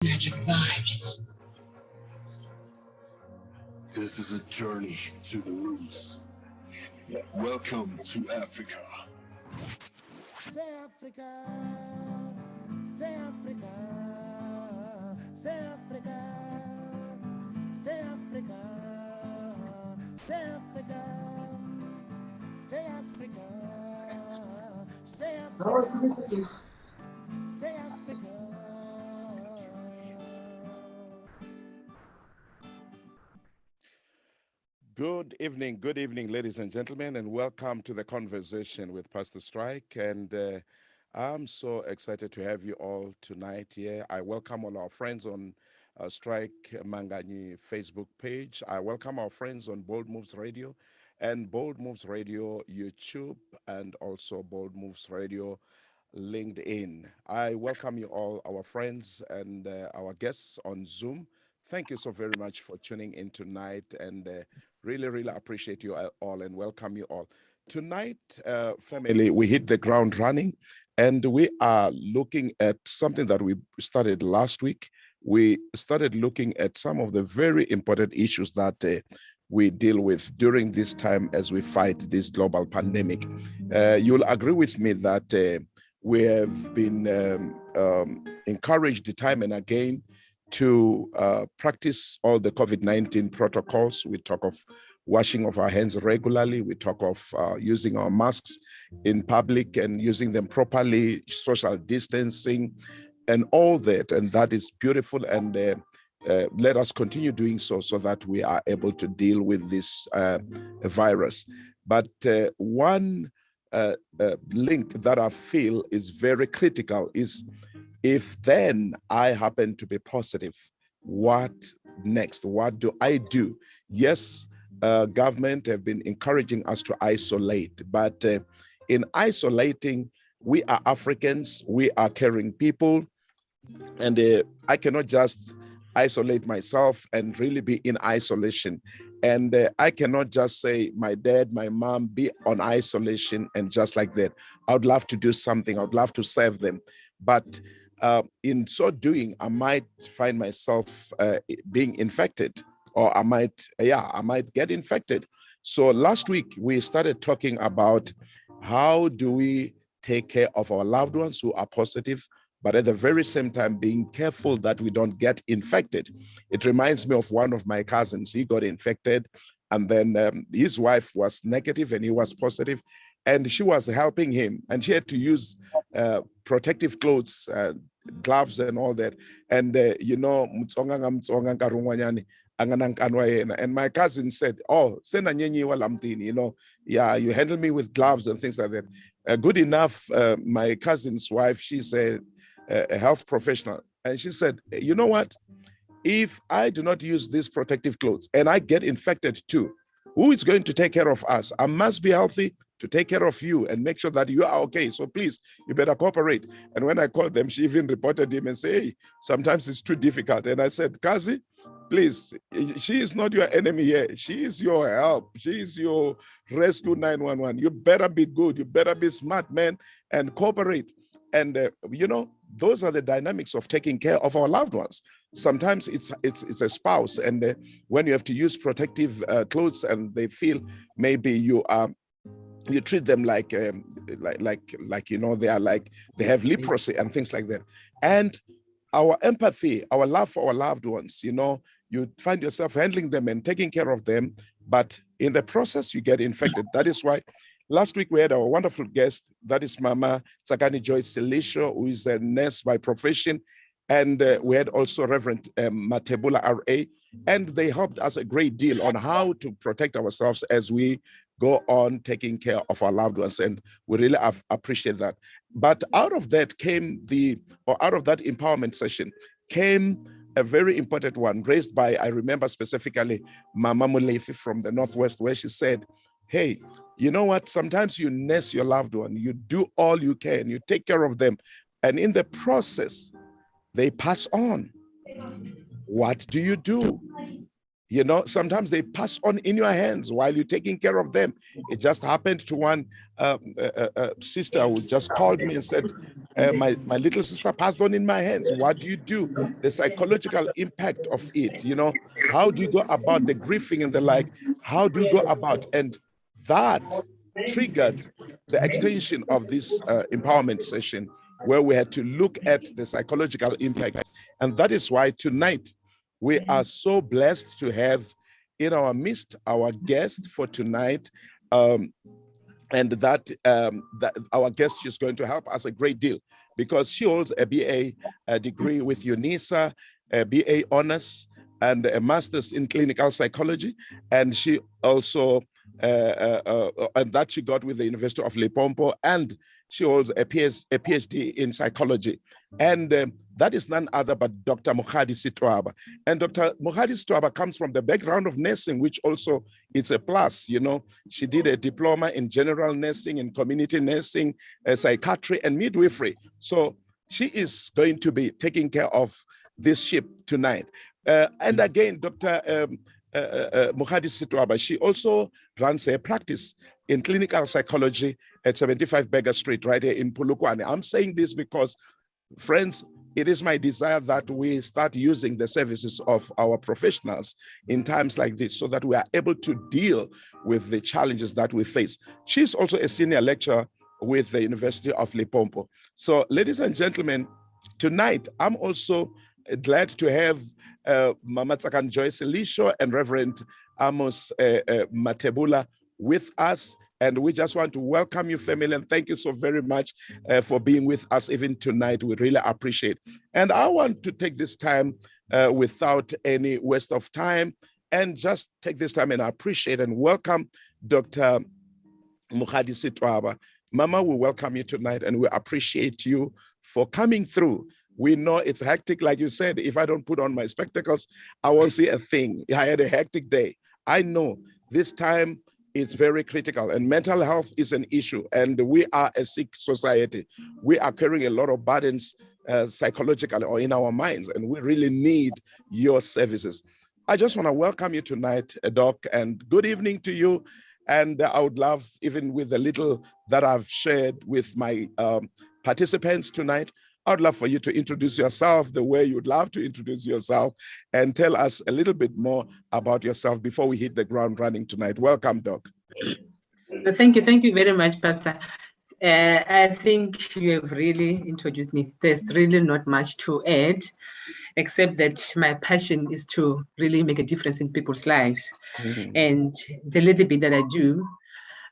Magic vibes. This is a journey to the roots. Welcome to Africa. Say Africa, say Africa, say Africa, say Africa, say Africa, say Africa, say Africa, say Africa. Good evening, ladies and gentlemen, and welcome to the conversation with Pastor Strike. And I'm so excited to have you all tonight here. I welcome all our friends on Strike Mangani Facebook page. I welcome our friends on Bold Moves Radio and Bold Moves Radio YouTube, and also Bold Moves Radio LinkedIn. I welcome you all, our friends and our guests on Zoom. Thank you so very much for tuning in tonight, and really appreciate you all and welcome you all. Tonight, family, we hit the ground running, and we are looking at something that we started last week. We started looking at some of the very important issues that we deal with during this time as we fight this global pandemic. You'll agree with me that we have been encouraged time and again to practice all the COVID-19 protocols. We talk of washing of our hands regularly. We talk of using our masks in public and using them properly, social distancing, and all that. And that is beautiful. And let us continue doing so that we are able to deal with this virus. But one link that I feel is very critical is, if then I happen to be positive, what next? What do I do? Yes, government have been encouraging us to isolate, but in isolating, we are Africans, we are caring people, and I cannot just isolate myself and really be in isolation. And I cannot just say my dad, my mom be on isolation and just like that. I would love to do something. I would love to serve them. But in so doing, I might find myself being infected, or I might get infected. So last week, we started talking about how do we take care of our loved ones who are positive, but at the very same time being careful that we don't get infected. It reminds me of one of my cousins. He got infected, and then his wife was negative and he was positive, and she was helping him, and she had to use protective clothes, gloves and all that. And and my cousin said, oh, yeah, you handle me with gloves and things like that. Good enough, my cousin's wife, she's a health professional, and she said, you know what? If I do not use these protective clothes and I get infected too, who is going to take care of us? I must be healthy to take care of you and make sure that you are okay. So please, you better cooperate. And when I called them, she even reported him and said, hey, sometimes it's too difficult. And I said, Kazi, please, she is not your enemy here. She is your help. She is your rescue 911. You better be good. You better be smart, man, and cooperate. And those are the dynamics of taking care of our loved ones. Sometimes it's a spouse, and when you have to use protective clothes, and they feel maybe you treat them like they are like they have leprosy and things like that. And our empathy, our love for our loved ones, you find yourself handling them and taking care of them, but in the process you get infected. That is why last week we had our wonderful guest, that is Mama Tsakani Joyce Selisho, who is a nurse by profession. And we had also Reverend Matebula R.A., and they helped us a great deal on how to protect ourselves as we go on taking care of our loved ones. And we really appreciate that. But out of that out of that empowerment session came a very important one raised by, I remember specifically, Mama Mulefi from the Northwest, where she said, hey, you know what? Sometimes you nurse your loved one, you do all you can, you take care of them, and in the process, they pass on. What do you do? You know, sometimes they pass on in your hands while you're taking care of them. It just happened to one sister who just called me and said, my little sister passed on in my hands. What do you do? The psychological impact of it, you know, how do you go about the grieving and the like? How do you go about? And that triggered the extension of this empowerment session, where we had to look at the psychological impact. And that is why tonight we are so blessed to have in our midst our guest for tonight. And that our guest is going to help us a great deal, because she holds a BA degree with UNISA, a BA honors, and a master's in clinical psychology. And she also, and that she got with the University of Limpopo, and she holds a PhD in psychology. And that is none other but Dr. Mokgadi Setwaba. And Dr. Mokgadi Setwaba comes from the background of nursing, which also is a plus. You know, she did a diploma in general nursing, in community nursing, psychiatry, and midwifery. So she is going to be taking care of this ship tonight. And again, Dr. Mokgadi Setwaba, she also runs a practice in clinical psychology at 75 Beggar Street, right here in Polokwane. I'm saying this because, friends, it is my desire that we start using the services of our professionals in times like this, so that we are able to deal with the challenges that we face. She's also a senior lecturer with the University of Limpopo. So, ladies and gentlemen, tonight I'm also glad to have Mama Tsakan Joyce Elisho and Reverend Amos Matebula with us. And we just want to welcome you, family, and thank you so very much for being with us even tonight. We really appreciate. And I want to take this time without any waste of time, and just take this time and appreciate and welcome Dr. Mokgadi Setwaba. Mama, we welcome you tonight, and we appreciate you for coming through. We know it's hectic, like you said. If I don't put on my spectacles, I won't see a thing. I had a hectic day. I know this time it's very critical, and mental health is an issue, and we are a sick society. We are carrying a lot of burdens psychologically or in our minds, and we really need your services. I just want to welcome you tonight, Doc, and good evening to you. And I would love, even with the little that I've shared with my participants tonight, I'd love for you to introduce yourself the way you'd love to introduce yourself, and tell us a little bit more about yourself before we hit the ground running tonight. Welcome, Doc. Thank you very much, Pastor. I think you have really introduced me. There's really not much to add, except that my passion is to really make a difference in people's lives. And the little bit that I do,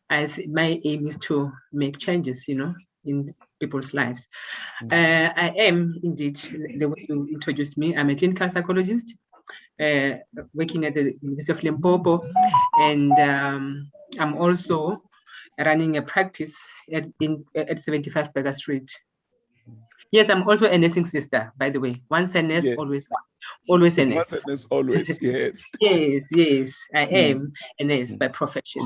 my aim is to make changes, you know, in people's lives. I am indeed, the way you introduced me, I'm a clinical psychologist working at the University of Limpopo, and I'm also running a practice at 75 Beggar Street. Yes, I'm also a nursing sister, by the way. Once a nurse, Yes. always a nurse. Once a nurse, always, yes. Yes, I am a nurse by profession.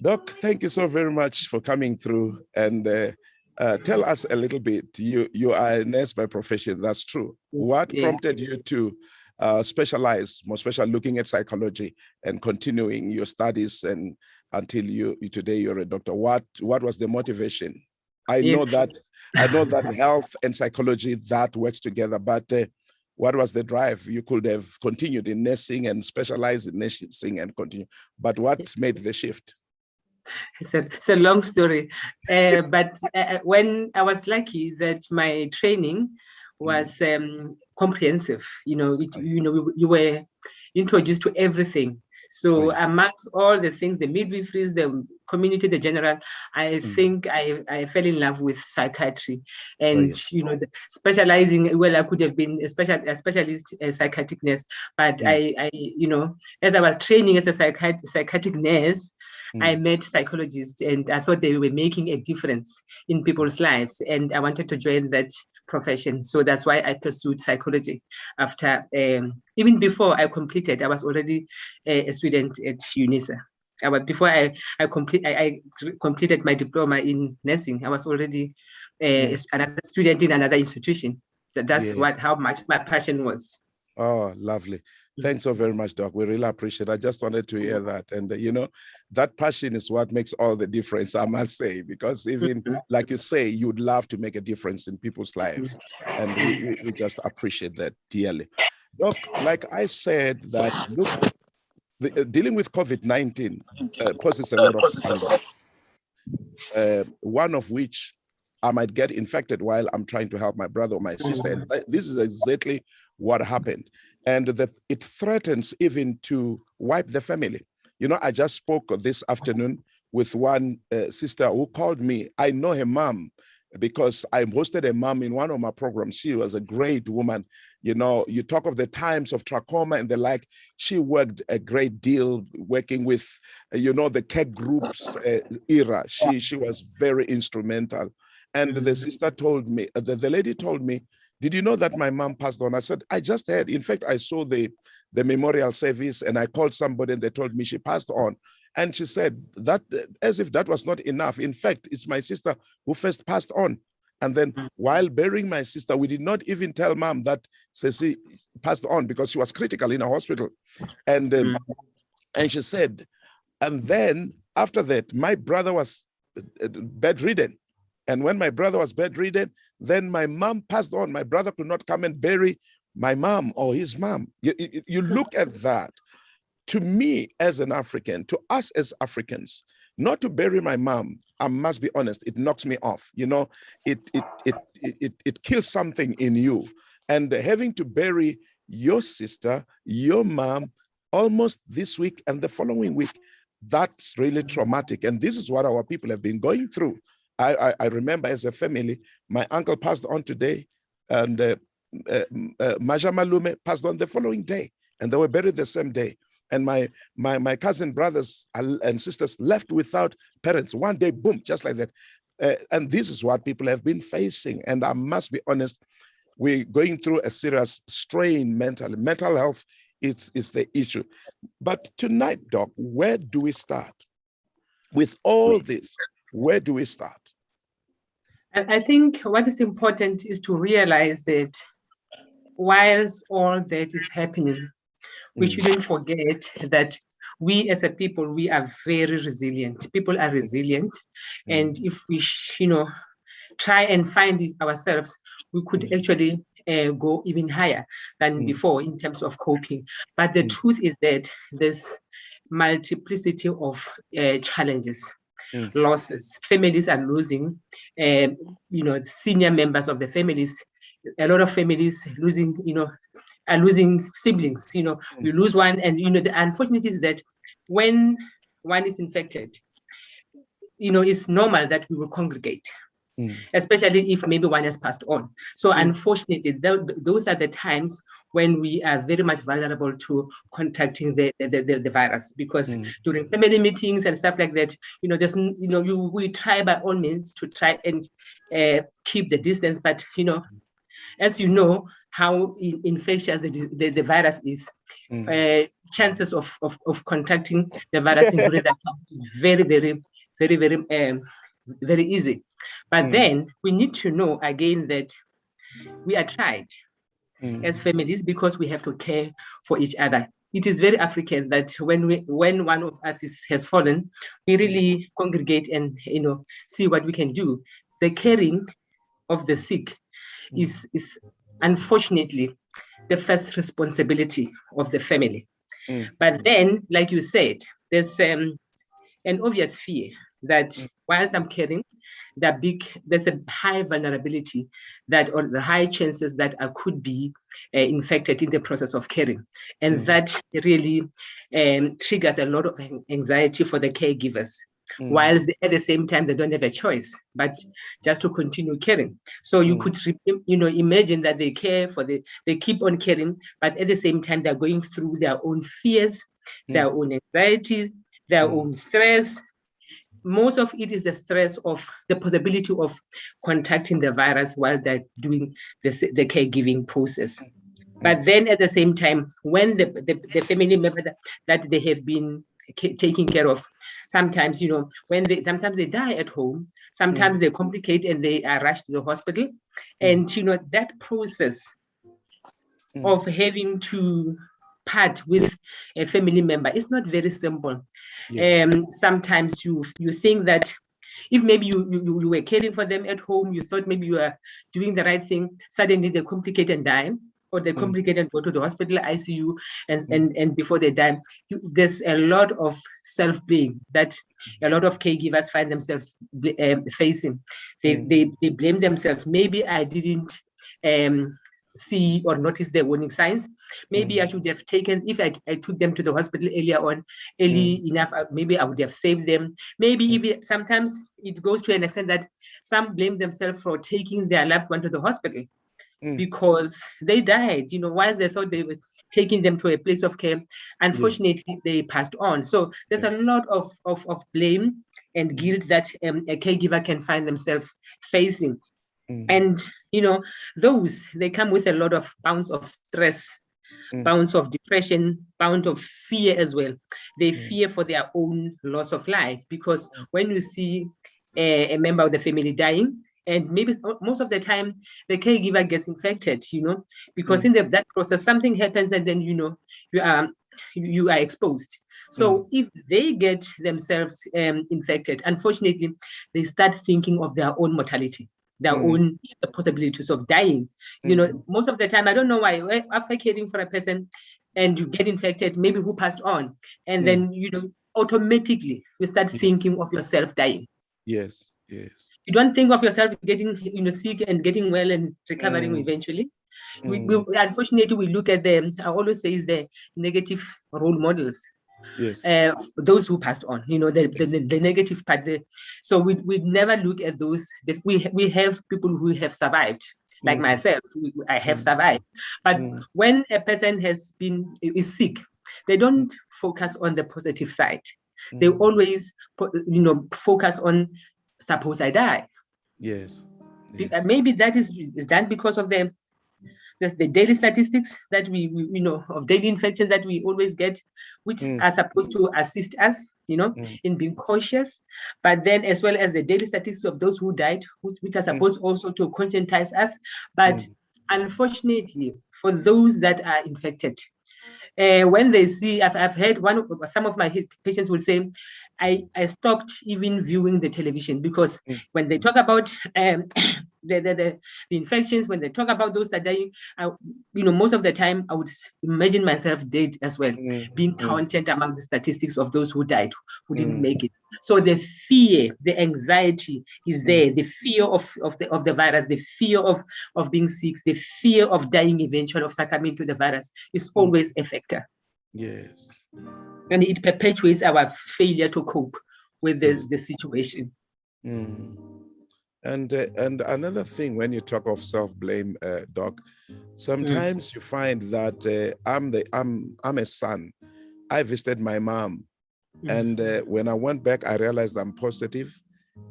Doc, thank you so very much for coming through, and tell us a little bit. You are a nurse by profession, that's true. What prompted you to specialize, more special looking at psychology and continuing your studies, and until today you're a doctor? What was the motivation? I know that health and psychology, that works together, but what was the drive? You could have continued in nursing and specialized in nursing and continue, but what made the shift? It's a long story, but when I was lucky that my training was comprehensive, you were introduced to everything. So amongst all the things, the midwifery, the community, the general, I think I fell in love with psychiatry, and specializing. Well, I could have been a specialist, a psychiatric nurse, but I as I was training as a psychiatric nurse, I met psychologists, and I thought they were making a difference in people's lives, and I wanted to join that profession. So that's why I pursued psychology. After even before I completed, I was already a student at UNISA. Before I completed my diploma in nursing, I was already another student in another institution. That's how much my passion was. Oh, lovely. Thanks so very much, Doc. We really appreciate it. I just wanted to hear that. And, you know, that passion is what makes all the difference, I must say, because even like you say, you'd love to make a difference in people's lives. And we just appreciate that dearly. Doc, like I said, that look, dealing with COVID-19 poses a lot of challenges. One of which I might get infected while I'm trying to help my brother or my sister. And this is exactly what happened. And that it threatens even to wipe the family. You know, I just spoke this afternoon with one sister who called me. I know her mom because I hosted a mom in one of my programs. She was a great woman. You know, you talk of the times of trachoma and the like. She worked a great deal working with, you know, the care groups era. She was very instrumental. And the sister told me, the lady told me, did you know that my mom passed on? I said, I just heard. In fact, I saw the memorial service and I called somebody and they told me she passed on. And she said that as if that was not enough. In fact, it's my sister who first passed on. And then while burying my sister, we did not even tell mom that Ceci passed on because she was critical in a hospital. And she said, and then after that, my brother was bedridden. And when my brother was bedridden, then my mom passed on. My brother could not come and bury my mom or his mom. You look at that. To me, as an African, to us as Africans, not to bury my mom, I must be honest, it knocks me off. You know, it kills something in you. And having to bury your sister, your mom, almost this week and the following week, that's really traumatic. And this is what our people have been going through. I remember as a family, my uncle passed on today, and Maja Malume passed on the following day, and they were buried the same day. And my cousin brothers and sisters left without parents. One day, boom, just like that. And this is what people have been facing. And I must be honest, we're going through a serious strain mentally. Mental health is the issue. But tonight, Doc, where do we start? With all this, where do we start? I think what is important is to realize that whilst all that is happening, we shouldn't forget that we as a people, we are very resilient. People are resilient. And if we, try and find this ourselves, we could actually go even higher than before in terms of coping. But the truth is that there's multiplicity of challenges. Losses. Families are losing, senior members of the families. A lot of families losing, are losing siblings. We lose one, and the unfortunate is that when one is infected, it's normal that we will congregate. Especially if maybe one has passed on. So unfortunately, those are the times when we are very much vulnerable to contacting the virus, because during family meetings and stuff like that, we try by all means to try and keep the distance. But, as you know, how infectious the virus is, chances of contacting the virus during that time is very, very, very, very, very easy. But then we need to know again that we are tried as families because we have to care for each other. It is very African that when one of us has fallen, we really congregate and see what we can do. The caring of the sick is unfortunately the first responsibility of the family. But then, like you said, there's an obvious fear that whilst I'm caring, there's a high vulnerability or the high chances that I could be infected in the process of caring. And that really triggers a lot of anxiety for the caregivers, whilst at the same time, they don't have a choice, but just to continue caring. So you could, imagine that they care they keep on caring, but at the same time, they're going through their own fears, their own anxieties, their own stress. Most of it is the stress of the possibility of contacting the virus while they're doing the caregiving process. But then at the same time, when the family member that they have been taking care of, sometimes, sometimes they die at home, sometimes they complicate and they are rushed to the hospital. And, that process of having to part with a family member. It's not very simple. Yes. Sometimes you think that if maybe you were caring for them at home, you thought maybe you are doing the right thing, suddenly they complicate and die, or they complicate and go to the hospital ICU, and before they die, there's a lot of self-blame that a lot of caregivers find themselves facing. They blame themselves. Maybe I didn't see or notice the warning signs. Maybe I should have taken, if I took them to the hospital early enough, maybe I would have saved them. Maybe even sometimes it goes to an extent that some blame themselves for taking their loved one to the hospital because they died, whilst they thought they were taking them to a place of care. Unfortunately, they passed on. So there's a lot of blame and guilt that a caregiver can find themselves facing. And, those, they come with a lot of bounds of stress, bounds of depression, bound of fear as well. They fear for their own loss of life, because when you see a member of the family dying, and maybe most of the time the caregiver gets infected, because in that process something happens, and then you are exposed. So if they get themselves infected, unfortunately, they start thinking of their own mortality, their own possibilities of dying. Most of the time, I don't know why, after caring for a person and you get infected, maybe who passed on, and then automatically you start thinking of yourself dying. Yes. You don't think of yourself getting sick and getting well and recovering eventually. Unfortunately, we look at them. I always say is the negative role models. Yes. Those who passed on, the negative part. So we never look at those. We have people who have survived, like myself. I have survived. But when a person is sick, they don't focus on the positive side. They always focus on, suppose I die. Yes. Maybe that is done because of the daily statistics that we of daily infection that we always get, which are supposed to assist us, in being cautious. But then, as well as the daily statistics of those who died, which are supposed also to conscientize us. But unfortunately, for those that are infected, when they see, I've heard some of my patients will say, I stopped even viewing the television, because when they talk about the infections, when they talk about those that are dying, most of the time I would imagine myself dead as well, being counted among the statistics of those who died, who didn't make it. So the fear, the anxiety is there, the fear of the virus, the fear of being sick, the fear of dying eventually, of succumbing to the virus, is always a factor. Yes. And it perpetuates our failure to cope with the situation. And another thing, when you talk of self-blame, Doc, sometimes you find that I'm a son. I visited my mom, and when I went back, I realized I'm positive,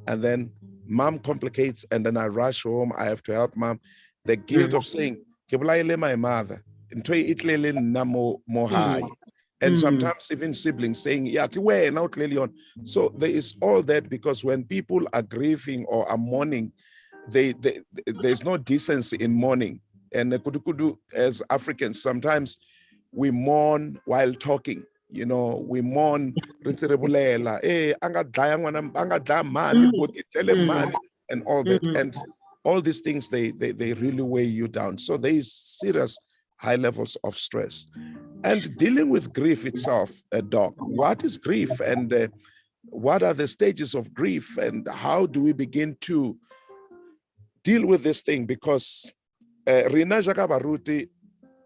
and then mom complicates, and then I rush home. I have to help mom. The guilt of saying, "Kebulaile my mother," more high. And sometimes even siblings saying, yeah, now clearly on. So there is all that, because when people are grieving or are mourning, there's no decency in mourning. And kudu, as Africans, sometimes we mourn while talking. We mourn, and all that. And all these things, they really weigh you down. So there is serious high levels of stress. And dealing with grief itself, Doc, what is grief, and what are the stages of grief, and how do we begin to deal with this thing? Because Rina Jaka Baruti,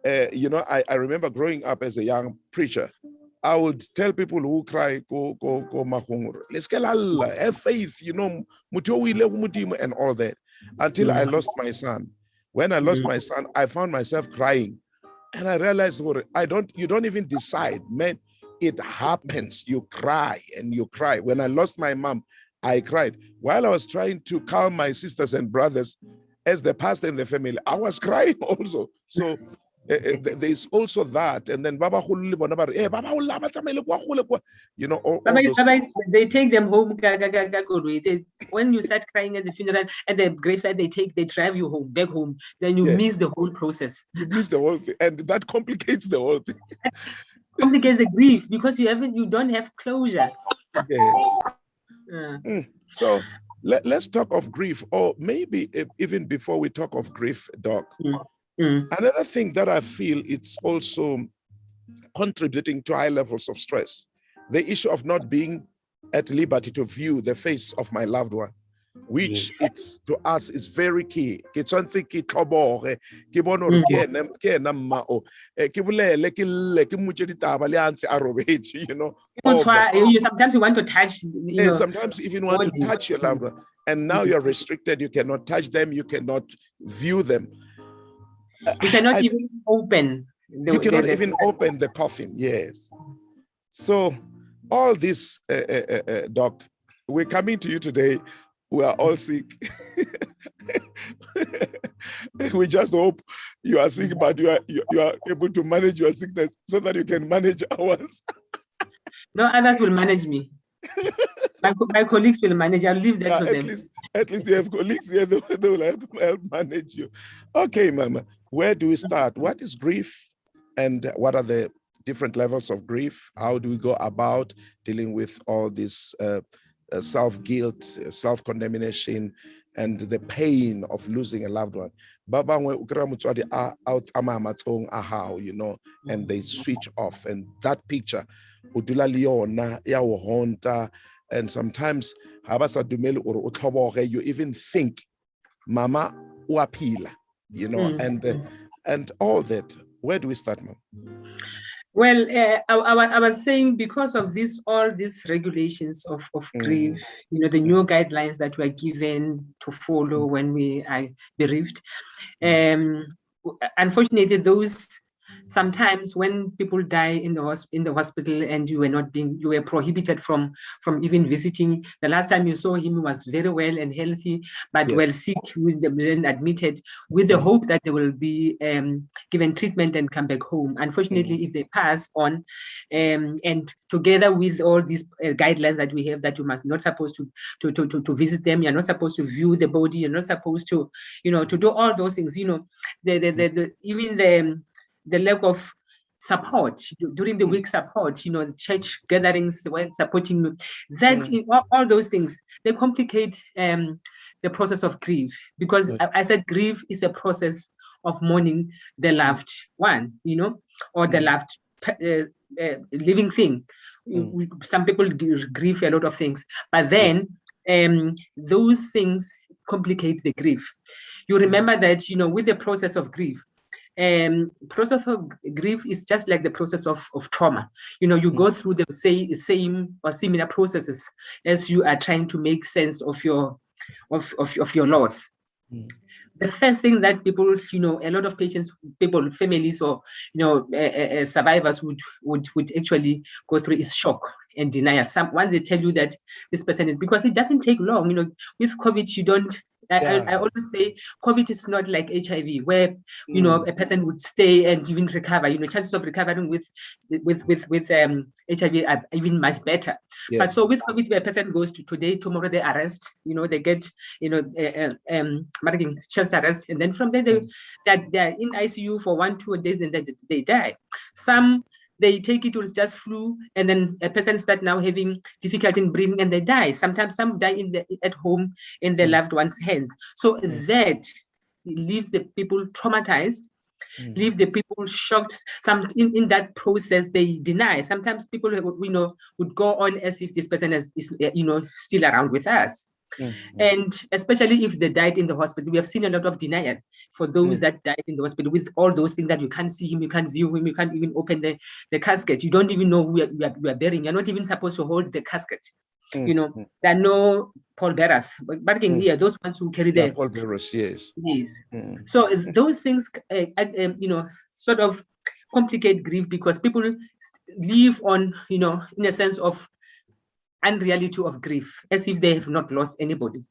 I remember growing up as a young preacher, I would tell people who cry, go mahungur, have faith, and all that, until I lost my son. When I lost my son, I found myself crying. And I realized, you don't even decide, man. It happens. You cry and you cry. When I lost my mom, I cried. While I was trying to calm my sisters and brothers, as the pastor in the family, I was crying also. So There's also that, and then Baba Hulu bona ba re, "Eh, Baba o laba tsamaile kwa gole kwa," you know, all those they take them home. When you start crying at the funeral, at the graveside, they drive you home, back home. Then you miss the whole process. You miss the whole thing, and that complicates the whole thing. Complicates the grief because you don't have closure. So let's talk of grief, or maybe even before we talk of grief, Doc. Another thing that I feel it's also contributing to high levels of stress, the issue of not being at liberty to view the face of my loved one, which it's to us is very key. You know, sometimes you want to touch, sometimes even want to touch your loved one, and now you're restricted. You cannot touch them, you cannot view them, you cannot even open open the coffin. Yes. So all this, Doc, we're coming to you today. We are all sick. We just hope you are sick, but you are able to manage your sickness so that you can manage ours. No, others will manage me. My colleagues will manage. I'll leave that to them. At least you have colleagues here. They will help manage you. Okay, Mama. Where do we start? What is grief, and what are the different levels of grief? How do we go about dealing with all this self-guilt, self-condemnation, and the pain of losing a loved one? Baba, you know, and they switch off, and that picture, and sometimes you even think Mama Wapila, you know, and all that. Where do we start, Mom? Well, I was saying, because of all these regulations of grief, you know, the new guidelines that were given to follow when we are bereaved. Unfortunately, those sometimes when people die in the hospital and you were prohibited from even visiting. The last time you saw him, he was very well and healthy, but well sick, then admitted with the hope that they will be given treatment and come back home. Unfortunately, if they pass on, and together with all these guidelines that we have, that you must not supposed to visit them, you're not supposed to view the body, you're not supposed to, you know, to do all those things, you know, even the lack of support during the week, support, you know, the church gatherings when supporting that, all those things, they complicate the process of grief, because I said grief is a process of mourning the loved one, you know, or the loved living thing. Some people grieve a lot of things, but then those things complicate the grief. You remember that, you know, with the process of grief, process of grief is just like the process of trauma. You know, you go through the same or similar processes as you are trying to make sense of your loss. The first thing that people, you know, a lot of people, families, or, you know, survivors would actually go through is shock and denial. Once they tell you that this person is, because it doesn't take long, you know, with COVID, you don't. I always say COVID is not like HIV, where, you know, a person would stay and even recover. You know, chances of recovering with HIV are even much better. But so with COVID, a person goes to today, tomorrow they arrest. You know, they get, you know, chest arrest, and then from there they're in ICU for 1-2 days, and then they die. Some, they take it was just flu, and then a person start now having difficulty in breathing, and they die. Sometimes some die at home in their loved one's hands. So that leaves the people traumatized, leaves the people shocked. Some in that process they deny. Sometimes people, you know, would go on as if this person is, you know, still around with us. And especially if they died in the hospital, we have seen a lot of denial for those that died in the hospital, with all those things that you can't see him, you can't view him, you can't even open the casket. You don't even know who you are burying. You're not even supposed to hold the casket. You know, there are no pallbearers, but here, those ones who carry the pallbearers, yes. So those things, you know, sort of complicate grief, because people live on, you know, in a sense of unreality of grief, as if they have not lost anybody.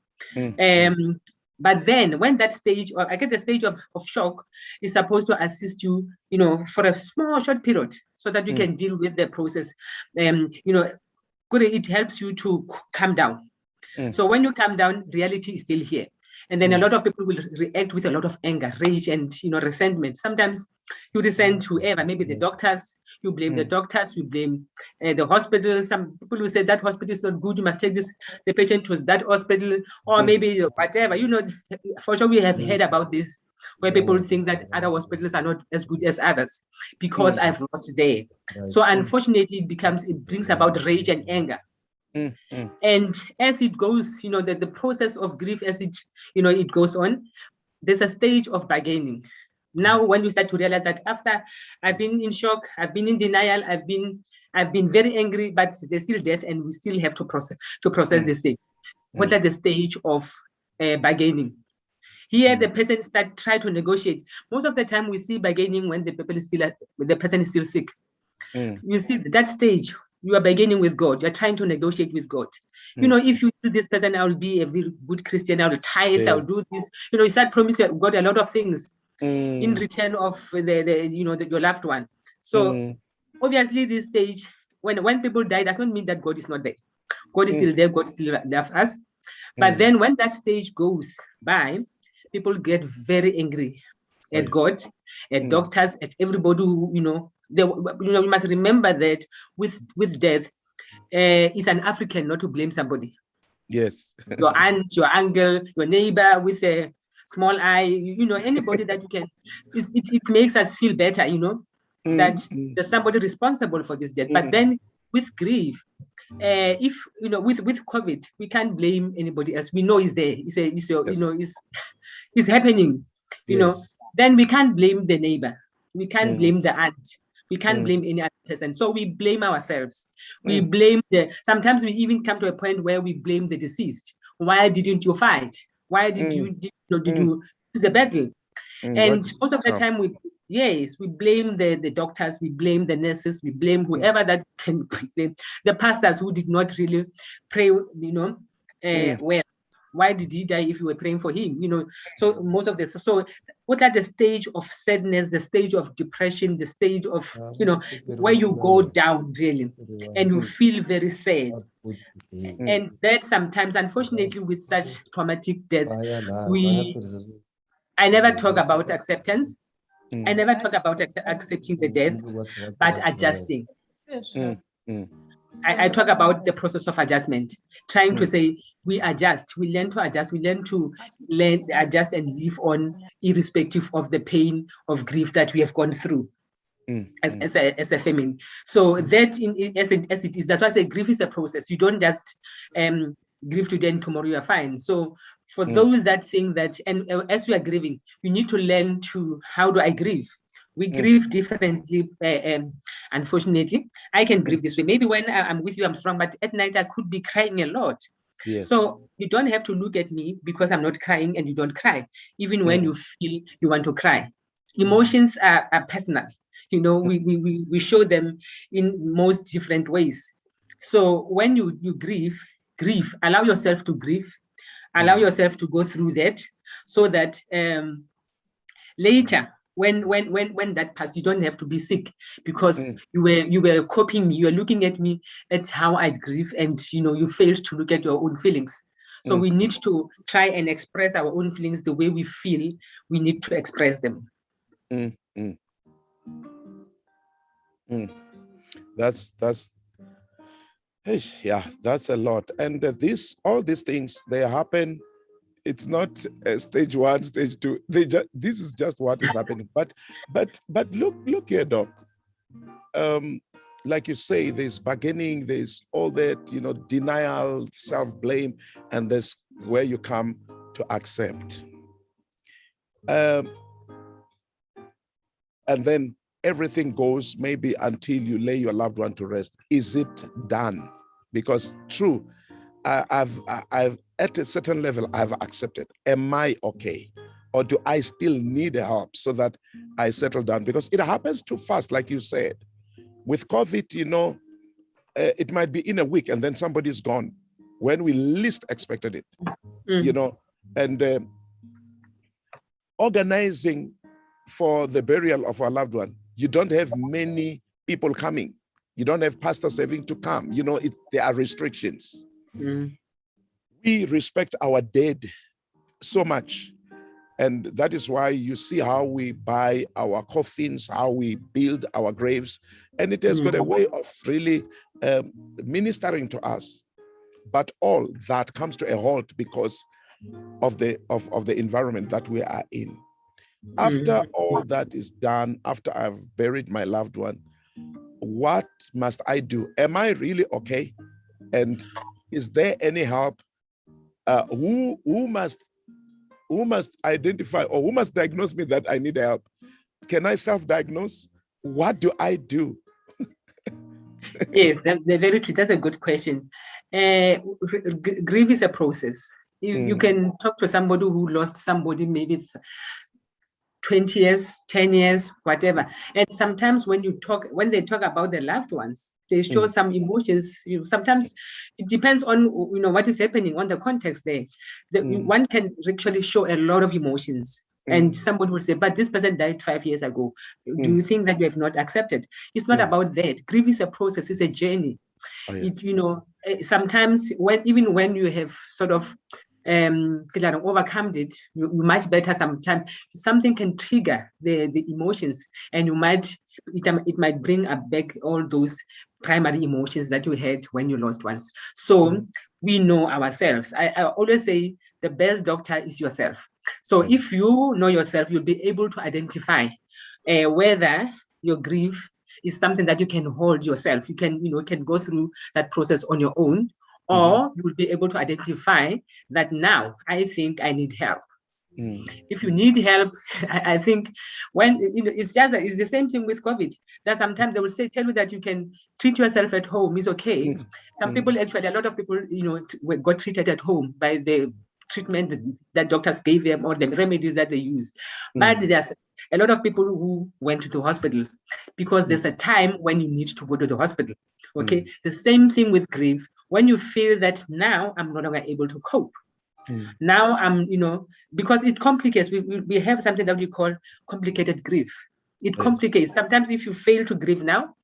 But then when that stage, or I get the stage of shock, is supposed to assist you, for a small, short period so that you can deal with the process. It helps you to calm down. So when you calm down, reality is still here. And then a lot of people will react with a lot of anger, rage, and resentment. Sometimes you resent whoever, maybe the doctors, you blame the doctors, you blame the hospital. Some people will say that hospital is not good, you must take the patient to that hospital, or maybe whatever. For sure we have heard about this, where people think that other hospitals are not as good as others because I've lost there. So unfortunately, it brings about rage and anger. And as it goes, the process of grief, as it goes on, there's a stage of bargaining. Now, when you start to realize that after I've been in shock, I've been in denial, I've been very angry, but there's still death, and we still have to process this thing. What are the stage of bargaining? Here, the person try to negotiate. Most of the time, we see bargaining when the person is still sick. You see that stage. You are beginning with God. You're trying to negotiate with God. If you do this person, I will be a very good Christian. I will tithe. I will do this. You start promising God a lot of things in return of your loved one. So obviously, this stage, when people die, does not mean that God is not there. God is still there. God still loves us. But then when that stage goes by, people get very angry at God, at doctors, at everybody who, you must remember that with death, it's an African not to blame somebody. Yes. Your aunt, your uncle, your neighbor with a small eye, anybody that you can, it makes us feel better, that there's somebody responsible for this death. But then with grief, if with COVID, we can't blame anybody else. We know it's there. It's happening. Then we can't blame the neighbor. We can't blame the aunt. We can't blame any other person. So we blame ourselves. We blame sometimes we even come to a point where we blame the deceased. Why didn't you fight? Why did you lose the battle? And most of the time we blame the doctors, we blame the nurses, we blame whoever that can blame, the pastors who did not really pray, well. Why did he die if you were praying for him? So most of this. So what are the stage of sadness, the stage of depression, the stage of, where you go down really, and you feel very sad. And that sometimes, unfortunately, with such traumatic deaths, I never talk about acceptance. I never talk about accepting the death, but adjusting. I talk about the process of adjustment, trying to say we adjust, we learn to adjust, we learn to adjust and live on, irrespective of the pain of grief that we have gone through as a family. So that as it is, that's why I say grief is a process. You don't just grieve today and tomorrow you are fine. So for those that think that, and as we are grieving, you need to learn to, how do I grieve? We grieve differently. Unfortunately, I can grieve this way. Maybe when I'm with you, I'm strong, but at night I could be crying a lot. Yes. So you don't have to look at me because I'm not crying and you don't cry, even when you feel you want to cry. Emotions are personal. We show them in most different ways. So when you grieve, allow yourself to grieve, allow yourself to go through that, so that later, when that passed, you don't have to be sick because you were coping. You were looking at me at how I grieve, and you failed to look at your own feelings. So we need to try and express our own feelings the way we feel. We need to express them. That's that's a lot. And all these things, they happen. It's not stage 1, stage 2. This is just what is happening. But look here, Doc. Like you say, there's bargaining, there's all that, denial, self-blame, and there's where you come to accept. And then everything goes maybe until you lay your loved one to rest. Is it done? Because true, I've at a certain level, I've accepted. Am I okay? Or do I still need help so that I settle down? Because it happens too fast, like you said. With COVID, it might be in a week and then somebody's gone when we least expected it, and organizing for the burial of our loved one, you don't have many people coming. You don't have pastors having to come. You know, there are restrictions. We respect our dead so much. And that is why you see how we buy our coffins, how we build our graves. And it has got a way of really ministering to us. But all that comes to a halt because of the environment that we are in. After all that is done, after I've buried my loved one, what must I do? Am I really okay? And is there any help? Who must identify, or who must diagnose me that I need help? Can I self-diagnose? What do I do? Yes, they're very true. That's a good question. Grief is a process. You can talk to somebody who lost somebody, maybe it's 20 years, 10 years, whatever. And sometimes when they talk about their loved ones, they show some emotions. Sometimes it depends on what is happening, on the context there. One can actually show a lot of emotions. And somebody will say, but this person died 5 years ago. Do you think that you have not accepted? It's not about that. Grief is a process, it's a journey. Oh, yes. Sometimes even when you have sort of overcome it, you much better. Sometimes something can trigger the emotions, and it might bring back all those primary emotions that you had when you lost ones. So we know ourselves. I always say the best doctor is yourself. So if you know yourself, you'll be able to identify whether your grief is something that you can hold yourself. You can go through that process on your own, or you will be able to identify that now I think I need help. If you need help, I think when it's the same thing with COVID. That sometimes they will tell you that you can treat yourself at home. It's okay. Some people actually, a lot of people, got treated at home by the treatment that doctors gave them or the remedies that they used. But there's a lot of people who went to the hospital because there's a time when you need to go to the hospital. Okay, the same thing with grief. When you feel that now I'm no longer able to cope. Now I'm, because it complicates. We have something that we call complicated grief. It complicates. Sometimes if you fail to grieve now,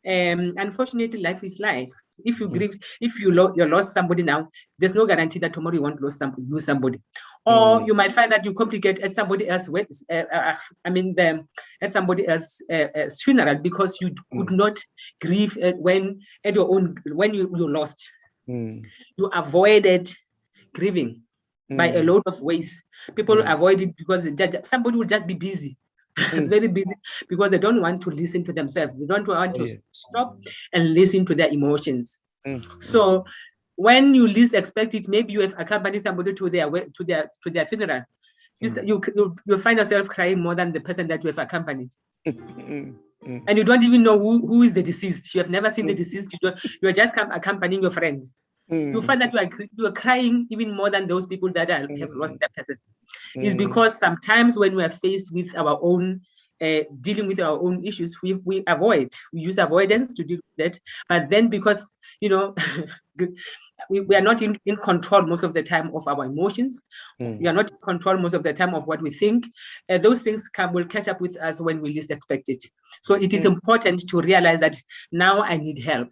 unfortunately, life is life. If you grieve, if you lost somebody now, there's no guarantee that tomorrow you won't lose somebody. Or you might find that you complicate at somebody else's at somebody else's funeral because you could not grieve when you lost. You avoided grieving by a lot of ways. People avoid it because somebody will just be busy. Very busy because they don't want to listen to themselves. They don't want to stop and listen to their emotions. So when you least expect it, maybe you have accompanied somebody to their funeral. You find yourself crying more than the person that you have accompanied. And you don't even know who is the deceased. You have never seen the deceased. You are just accompanying your friend. You find that you are crying even more than those people that have lost their person. It's because sometimes when we are faced with our own dealing with our own issues, we use avoidance to deal with that. But then because we are not in control most of the time of our emotions, we are not in control most of the time of what we think, those things will catch up with us when we least expect it. So it is important to realize that now I need help.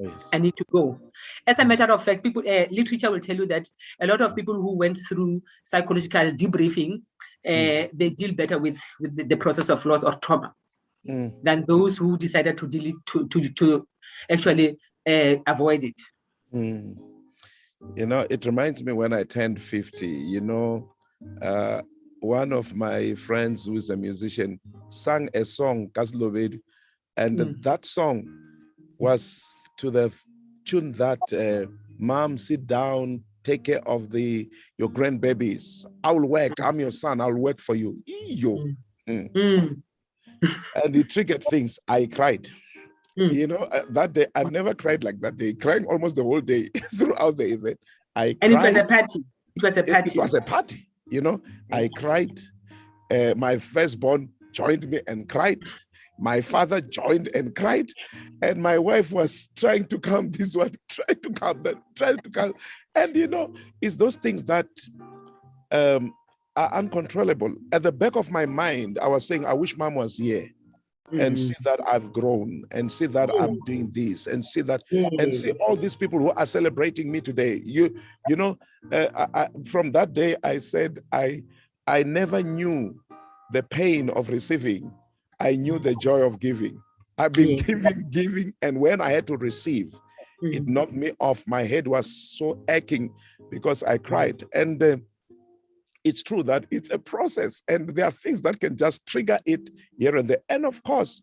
Yes. I need to go. As a matter of fact, literature will tell you that a lot of people who went through psychological debriefing, they deal better with the process of loss or trauma than those who decided to deal it to actually avoid it. It reminds me when I turned 50, one of my friends who is a musician sang a song, Kaslovedu, and that song was to the tune that mom, sit down, take care of your grandbabies. I will work. I'm your son. I'll work for you. And it triggered things. I cried. That day, I've never cried like that day, crying almost the whole day throughout the event. I cried. And it was a party. It was a party. It was a party, I cried. My firstborn joined me and cried. My father joined and cried, and my wife was trying to calm this one, trying to calm. And it's those things that are uncontrollable. At the back of my mind, I was saying, I wish mom was here and see that I've grown, and see that I'm doing this, and see that, and see all these people who are celebrating me today. You know, from that day, I said, I never knew the pain of receiving. I knew the joy of giving. I've been giving, and when I had to receive, it knocked me off. My head was so aching because I cried. And it's true that it's a process, and there are things that can just trigger it here and there. And of course,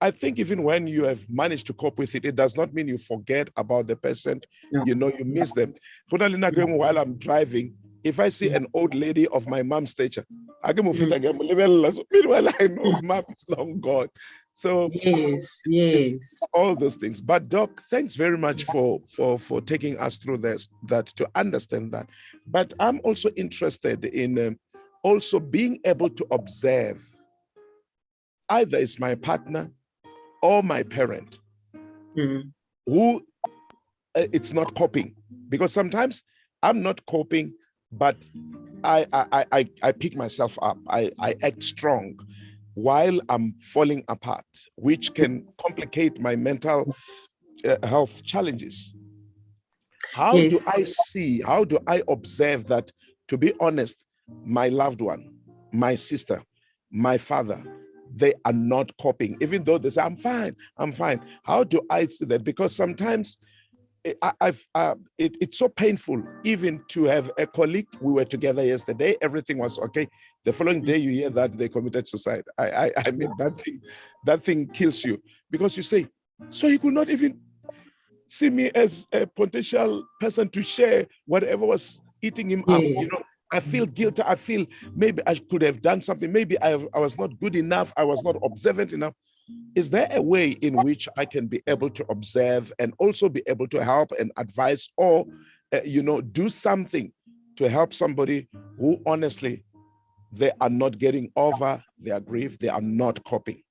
I think even when you have managed to cope with it, it does not mean you forget about the person. You know, you miss them. While I'm driving, if I see an old lady of my mom's stature, I can move it again. Meanwhile, I know mom is long gone. So it's all those things. But Doc, thanks very much for taking us through this, that to understand that. But I'm also interested in also being able to observe, either it's my partner or my parent who it's not coping, because sometimes I'm not coping, but I pick myself up. I act strong while I'm falling apart, which can complicate my mental health challenges. How do I observe that, to be honest, my loved one, my sister, my father, they are not coping, even though they say, I'm fine. How do I see that? Because sometimes it's so painful even to have a colleague. We were together yesterday, everything was okay. The following day, you hear that they committed suicide. I mean, that thing kills you, because you say, so he could not even see me as a potential person to share whatever was eating him up. You know, I feel guilty. I feel maybe I could have done something. Maybe I was not good enough. I was not observant enough. Is there a way in which I can be able to observe and also be able to help and advise, or, do something to help somebody who honestly, they are not getting over their grief, they are not coping?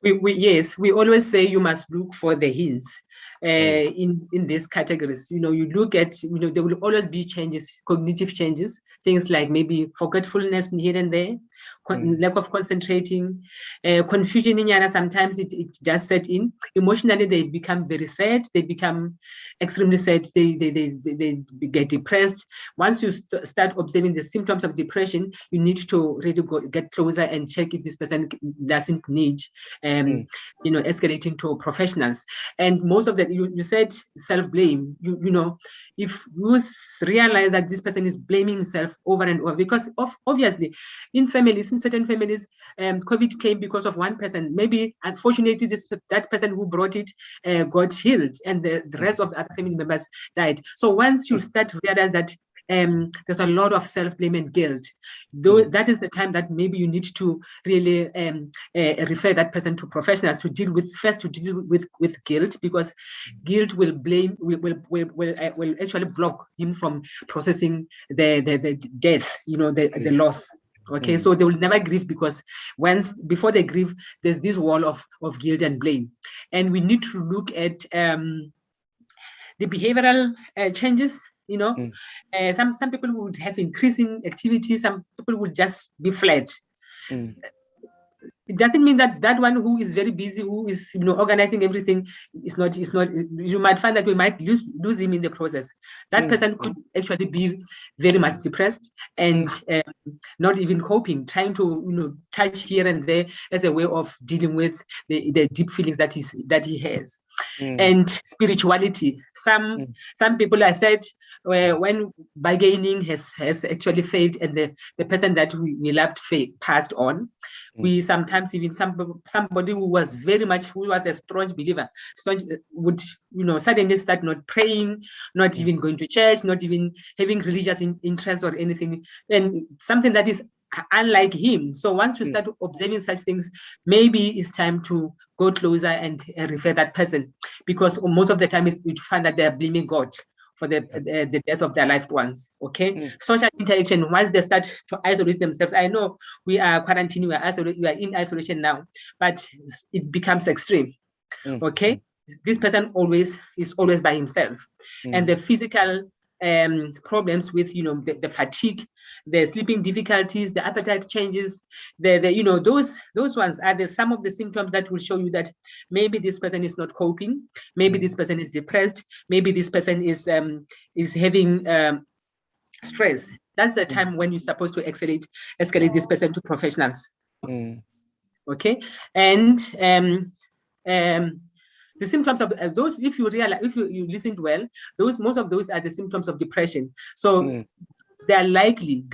We always say you must look for the hints in these categories. You look at, there will always be changes, cognitive changes, things like maybe forgetfulness here and there, lack of concentrating, confusion in Yana. Sometimes it does set in. Emotionally, they become very sad. They become extremely sad. They get depressed. Once you start observing the symptoms of depression, you need to really get closer and check if this person doesn't need escalating to professionals. And most of that, you said self-blame. If you realize that this person is blaming himself over and over, because obviously in certain families, COVID came because of one person. Maybe unfortunately that person who brought it got healed, and the rest of the other family members died. So once you start to realize that there's a lot of self-blame and guilt, though that is the time that maybe you need to really refer that person to professionals to deal with guilt, because guilt will actually block him from processing the death, the loss. Okay, so they will never grieve, because before they grieve, there's this wall of guilt and blame. And we need to look at the behavioral changes. Some people would have increasing activity, some people would just be flat. It doesn't mean that one who is very busy, who is organizing everything, is not. You might find that we might lose him in the process. That person could actually be very much depressed and not even coping, trying to touch here and there as a way of dealing with the deep feelings that he has. And spirituality. Some people, I said, when bargaining has actually failed, and the person that we loved passed on, we sometimes even somebody who was a strong believer, would suddenly start not praying, not even going to church, not even having religious interest or anything, and something that is unlike him. So once you start observing such things, maybe it's time to go closer and refer that person, because most of the time you find that they're blaming God for the death of their loved ones. Okay, social interaction. Once they start to isolate themselves, I know we are quarantining, we are in isolation now, but it becomes extreme. Okay, this person is always by himself, and the physical problems with, the fatigue, the sleeping difficulties, the appetite changes, those ones are some of the symptoms that will show you that maybe this person is not coping, maybe this person is depressed, maybe this person is having stress. That's the time when you're supposed to escalate this person to professionals. Okay, and the symptoms of those, if you realize, if you listened well, most of those are the symptoms of depression. So they are likely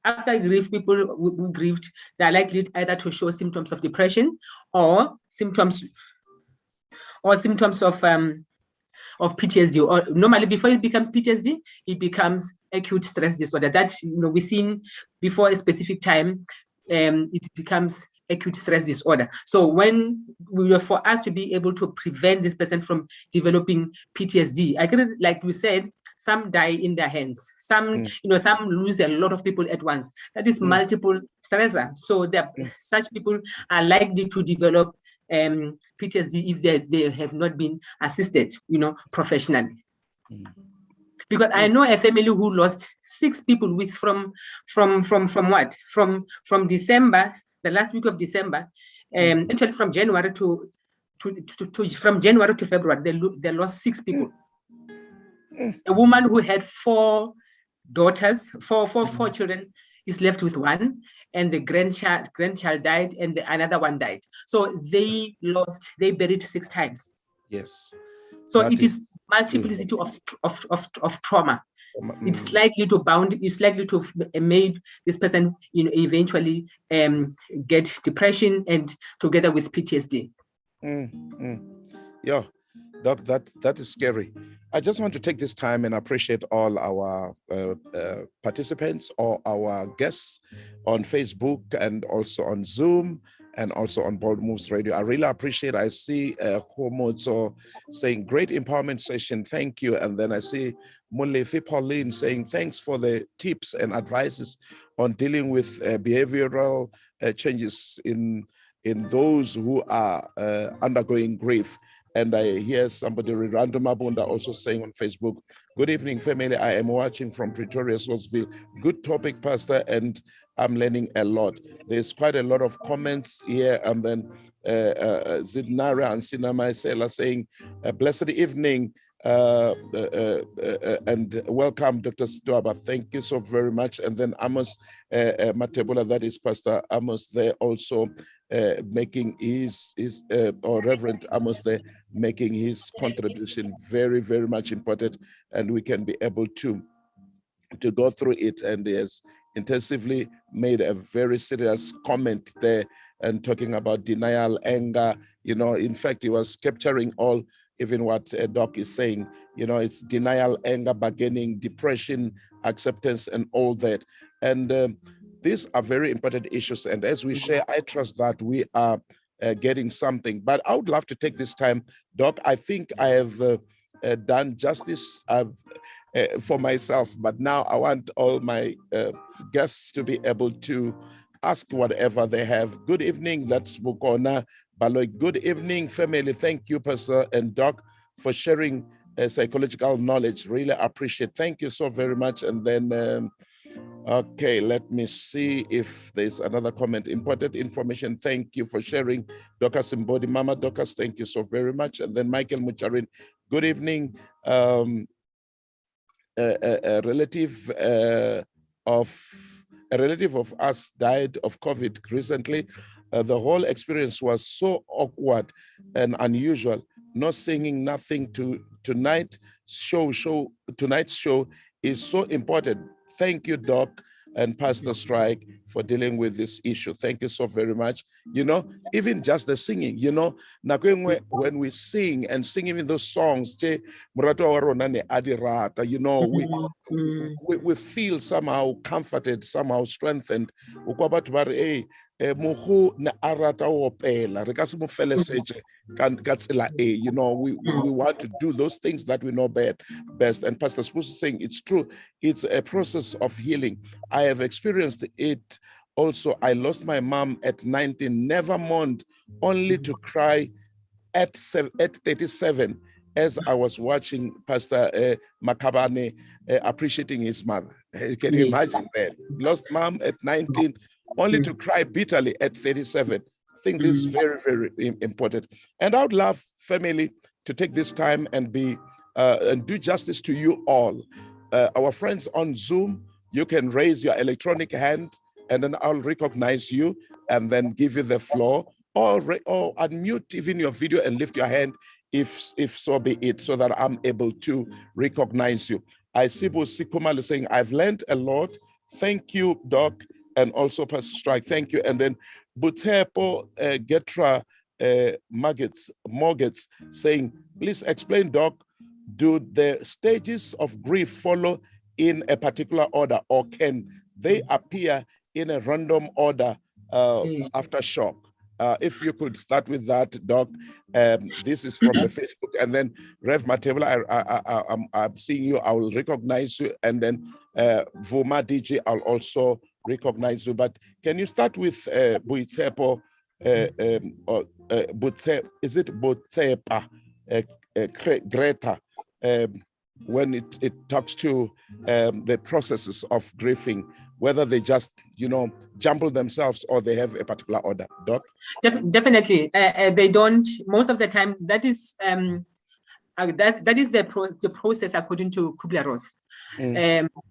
after grief, people who grieved, they are likely either to show symptoms of depression or symptoms of PTSD, or normally before it becomes PTSD, it becomes acute stress disorder. That, within, before a specific time, it becomes acute stress disorder. So for us to be able to prevent this person from developing PTSD, like we said, some die in their hands. Some lose a lot of people at once. That is multiple stressor. So such people are likely to develop PTSD if they have not been assisted, professionally. Because I know a family who lost 6 people from December, the last week of December, actually from January to February, they lost 6 people. A woman who had 4 daughters, four children, is left with 1, and the grandchild died, and another one died. So they buried 6 times. Yes. So it is multiplicity of trauma. It's likely to make this person, eventually get depression, and together with PTSD. Yeah, Doc, that is scary. I just want to take this time and appreciate all our participants, or our guests on Facebook and also on Zoom and also on Bold Moves Radio. I really appreciate. I see Homozo saying great empowerment session, thank you. And then I see Mulefi Pauline saying thanks for the tips and advices on dealing with behavioral changes in those who are undergoing grief. And I hear somebody, Rirando Mabunda, also saying on Facebook, good evening, family. I am watching from Pretoria, Swartsville. Good topic, Pastor, and I'm learning a lot. There's quite a lot of comments here. And then Zidnara and Sinama Sela saying, blessed evening, and welcome, Dr. Setwaba. Thank you so very much. And then Amos Matebola, that is Pastor Amos there, also making his or Reverend Amos there, making his contribution very, very much important, and we can be able to go through it. And he has intensively made a very serious comment there and talking about denial, anger. In fact, he was capturing all, even what Doc is saying, it's denial, anger, bargaining, depression, acceptance, and all that. And these are very important issues. And as we share, I trust that we are getting something. But I would love to take this time, Doc. I think I have done justice for myself, but now I want all my guests to be able to ask whatever they have. Good evening, that's Bukona Baloy. Good evening, family. Thank you, Pastor and Doc, for sharing psychological knowledge. Really appreciate. Thank you so very much. And then, okay, let me see if there's another comment. Important information. Thank you for sharing. Docas Mbodi, Mama Docas, thank you so very much. And then Michael Mucharin, good evening. A relative of us died of COVID recently. The whole experience was so awkward and unusual. No singing, nothing. Tonight's show is so important. Thank you, Doc and Pastor Strike, for dealing with this issue. Thank you so very much. Even just the singing, when we sing and sing even those songs, we feel somehow comforted, somehow strengthened. Mohu na arata opela re ka se mo felesetse ka tsela e, we want to do those things that we know best. And Pastor Spruce is saying it's true. It's a process of healing. I have experienced it also. I lost my mom at 19, never mourned, only to cry at 37. as I was watching Pastor Makabane appreciating his mother. Can you imagine that? Lost mom at 19, only to cry bitterly at 37. I think this is very, very important. And I would love family to take this time and be and do justice to you all. Our friends on Zoom, you can raise your electronic hand and then I'll recognize you and then give you the floor, or unmute even your video and lift your hand if so be it, so that I'm able to recognize you. I see Sikumalu saying, I've learned a lot. Thank you, Doc, and also Pastor Strike. Thank you. And then Butepo Getra Morgets saying, please explain, Doc, do the stages of grief follow in a particular order, or can they appear in a random order after shock? If you could start with that, Doc. This is from the Facebook, and then Rev Matebula, I'm seeing you. I will recognize you, and then Vuma DJ, I'll also recognize you. But can you start with Buitepo, or is it Butepa Greta? When it talks to the processes of grieving, whether they just, jumble themselves or they have a particular order. Doc? Definitely. They don't, most of the time, that is the process according to Kubler-Ross.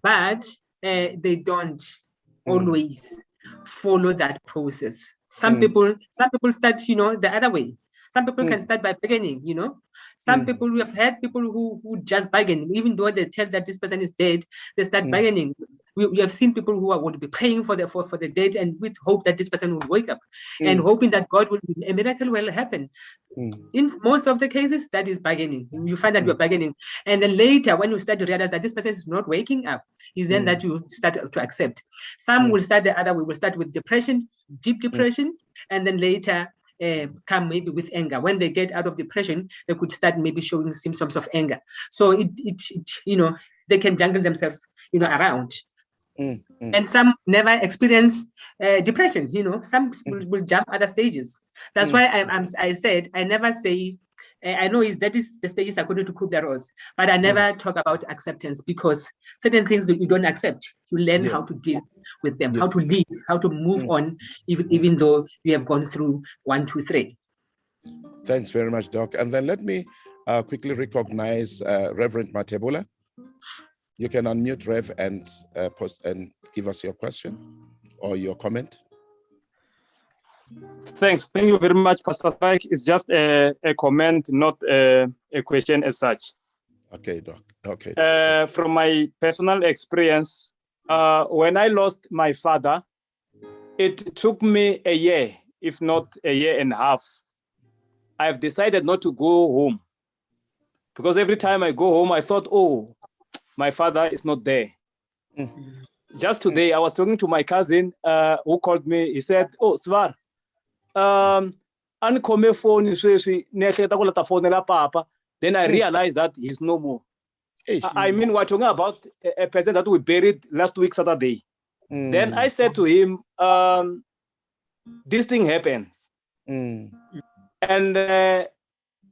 But they don't always follow that process. Some people start, the other way. Some people can start by beginning, Some people, we have had people who just bargain, even though they tell that this person is dead, they start bargaining. We have seen people who would be praying for the dead and with hope that this person will wake up and hoping that God will, a miracle will happen. In most of the cases, that is bargaining. You find that you're bargaining. And then later, when you start to realize that this person is not waking up, is then that you start to accept. Some will start the other way. Will start with depression, deep depression, and then later come maybe with anger. When they get out of depression, they could start maybe showing symptoms of anger. So it they can jungle themselves, around. And some never experience depression. Some will jump other stages. That's why I said I never say. I know that is the stages according to Kubler-Ross, but I never talk about acceptance, because certain things that you don't accept, you learn how to deal with them, how to live, how to move on, even though you have gone through 1, 2, 3. Thanks very much, Doc. And then let me quickly recognize Reverend Matebula. You can unmute, Rev, and post and give us your question or your comment. Thanks. Thank you very much, Pastor Strike. It's just a comment, not a question as such. Okay, Doc. Okay. From my personal experience, when I lost my father, it took me a year, if not a year and a half. I've decided not to go home, because every time I go home, I thought, oh, my father is not there. Just today, I was talking to my cousin who called me. He said, oh, Svar, phone papa. Then I realized that he's no more. I mean, we're talking about a person that we buried last week, Saturday. Then I said to him, this thing happens. And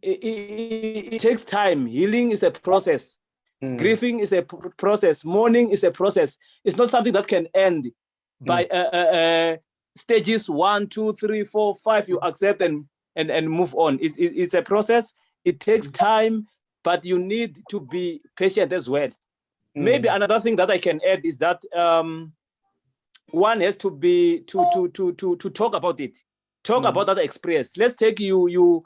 it takes time. Healing is a process. Grieving is a process. Mourning is a process. It's not something that can end by stages 1, 2, 3, 4, 5. You accept and move on. It's a process. It takes time, but you need to be patient as well. Maybe another thing that I can add is that one has to be to talk about it. Talk about that experience. Let's take you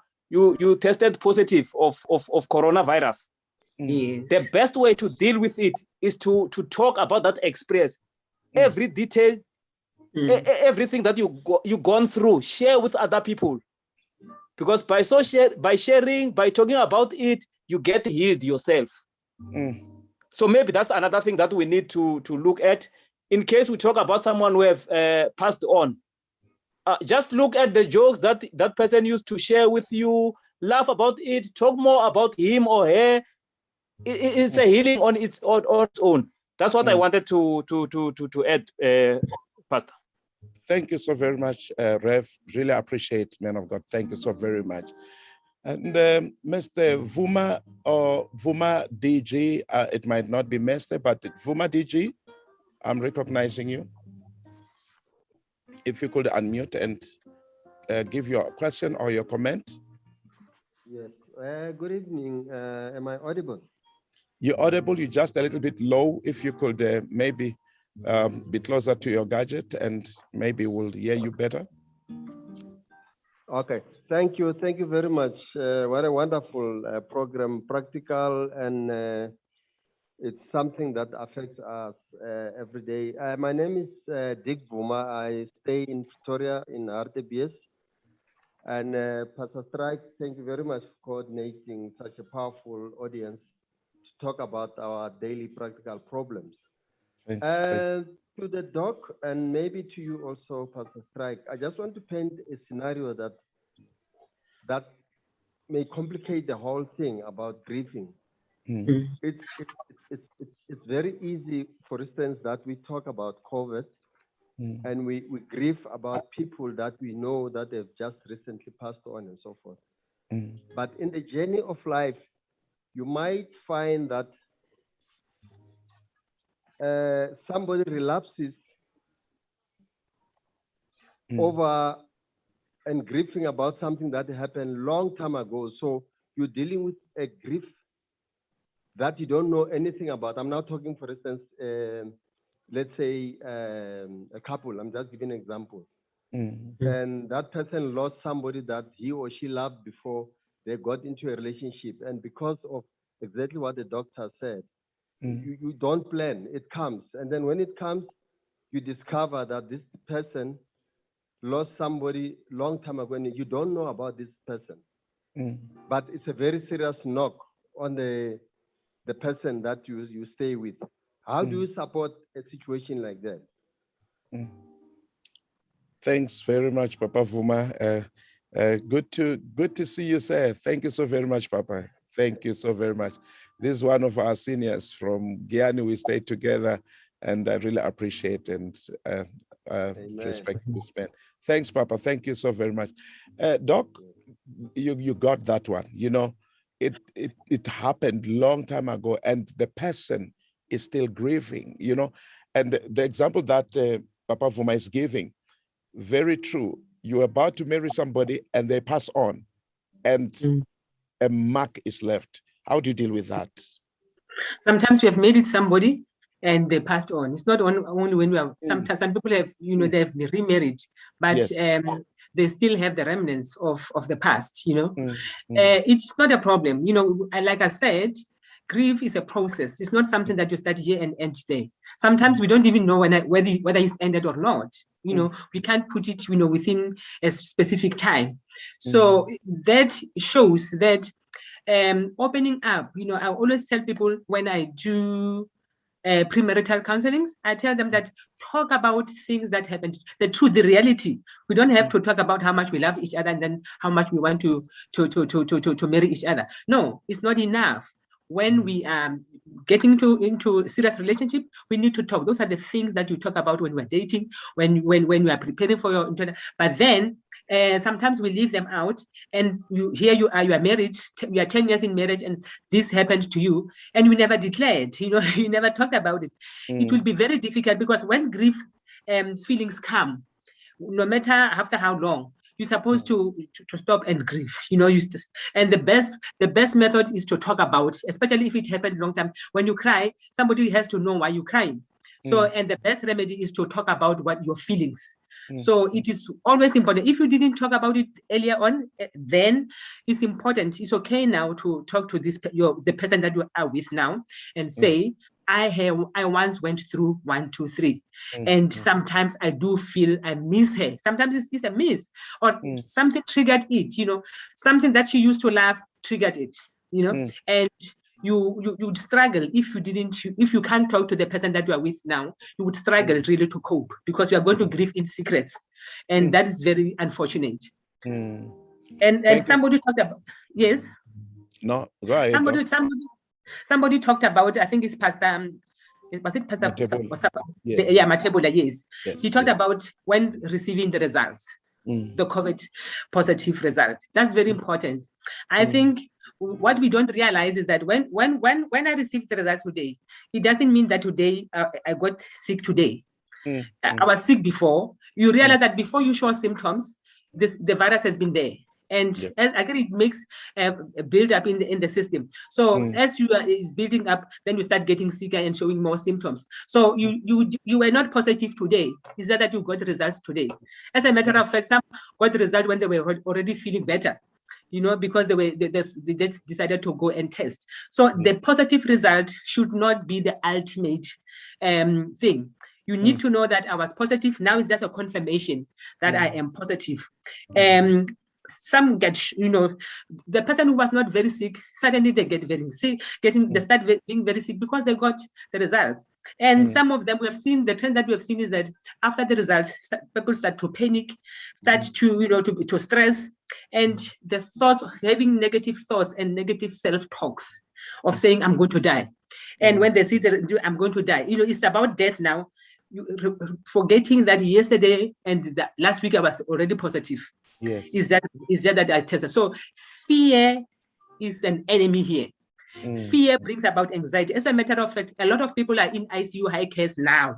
tested positive of coronavirus. Yes. The best way to deal with it is to talk about that experience. Every detail, everything that you've gone through, share with other people. Because by sharing, by talking about it, you get healed yourself. So maybe that's another thing that we need to look at. In case we talk about someone who have passed on, just look at the jokes that person used to share with you, laugh about it, talk more about him or her. It's a healing on its own. That's what I wanted to add, Pastor. Thank you so very much, Rev. Really appreciate, man of God. Thank you so very much. And Mr. Vuma or Vuma DG, it might not be Mr., but Vuma DG, I'm recognizing you. If you could unmute and give your question or your comment. Yes. Good evening. Am I audible? You're audible. You're just a little bit low. If you could maybe be closer to your gadget, and maybe we'll hear you better. Okay. Thank you. Thank you very much. What a wonderful program, practical, and it's something that affects us every day. My name is Dick Buma. I stay in Pretoria in RTBS. And Pastor Strike, thank you very much for coordinating such a powerful audience to talk about our daily practical problems. Thanks. To the doc, and maybe to you also, Pastor Strike, I just want to paint a scenario that may complicate the whole thing about grieving. Mm. It's very easy, for instance, that we talk about COVID, and we grieve about people that we know that they've just recently passed on and so forth. Mm. But in the journey of life, you might find that somebody relapses over and grieving about something that happened long time ago. So you're dealing with a grief that you don't know anything about. I'm now talking, for instance, let's say a couple. I'm just giving an example. And that person lost somebody that he or she loved before they got into a relationship. And because of exactly what the doctor said, you don't plan, it comes. And then when it comes, you discover that this person lost somebody long time ago and you don't know about this person. But it's a very serious knock on the person that you stay with. How do you support a situation like that? Thanks very much, Papa Vuma. Good to see you, sir. Thank you so very much, Papa. Thank you so very much. This is one of our seniors from Guyana. We stayed together, and I really appreciate and respect this man. Thanks, Papa. Thank you so very much. Doc, you got that one. You know, it happened long time ago, and the person is still grieving, you know. And the example that Papa Vuma is giving, very true. You're about to marry somebody and they pass on, and a mark is left. How do you deal with that? Sometimes we have married somebody and they passed on. It's not only when we have, sometimes some people have, you know, they've remarried, but Yes. they still have the remnants of the past, you know. It's not a problem. You know, like I said, grief is a process. It's not something that you start here and end there. Sometimes we don't even know whether it's ended or not. You know, we can't put it, you know, within a specific time. So that shows that opening up, you know, I always tell people when I do premarital counselings, I tell them that talk about things that happened, the truth, the reality. We don't have to talk about how much we love each other and then how much we want to marry each other. No, it's not enough. When we are getting into serious relationship, we need to talk. Those are the things that you talk about when we're dating, when we are preparing for your internal. But then sometimes we leave them out, and you are married, you are 10 years in marriage, and this happened to you, and you never declared, you know, you never talked about it. It will be very difficult, because when grief feelings come, no matter after how long, you're supposed to stop and grieve, you know. And the best method is to talk about, especially if it happened long time. When you cry, somebody has to know why you're crying. So, and the best remedy is to talk about what your feelings. So it is always important. If you didn't talk about it earlier on, then it's important. It's okay now to talk to the person that you are with now and say, I once went through 1, 2, 3. And sometimes I do feel I miss her. Sometimes it's a miss, or something triggered it, you know, something that she used to love triggered it, you know, and you would struggle if you can't talk to the person that you are with now. You would struggle really to cope, because you are going to grieve in secrets, and that is very unfortunate. And somebody talked about, yes. No, go ahead. Somebody talked about, I think it's Pastor. Was it Pastor? Matebula. Yes. Yeah, Matebula, yes. Yes. He talked about when receiving the results. the COVID positive result. That's very important. I think what we don't realize is that when I received the results today, it doesn't mean that today I got sick today. I was sick before. You realize that before you show symptoms, the virus has been there. And again, it makes a build up in the system. So as is building up, then you start getting sicker and showing more symptoms. So you were not positive today. Is that you got results today? As a matter of fact, some got the result when they were already feeling better, because they just decided to go and test. So the positive result should not be the ultimate thing. You need to know that I was positive. Now it's just a confirmation that I am positive. Some get, the person who was not very sick, suddenly they get very sick, they start being very sick because they got the results. And some of them, we have seen, the trend that we have seen is that after the results, people start to panic, start to, to stress, and the thoughts of having negative thoughts and negative self-talks of saying, I'm going to die. And when they see that I'm going to die, it's about death now. Forgetting that yesterday and last week I was already positive. Yes. Is that I tested? So fear is an enemy here. Fear brings about anxiety. As a matter of fact, a lot of people are in ICU high cares now.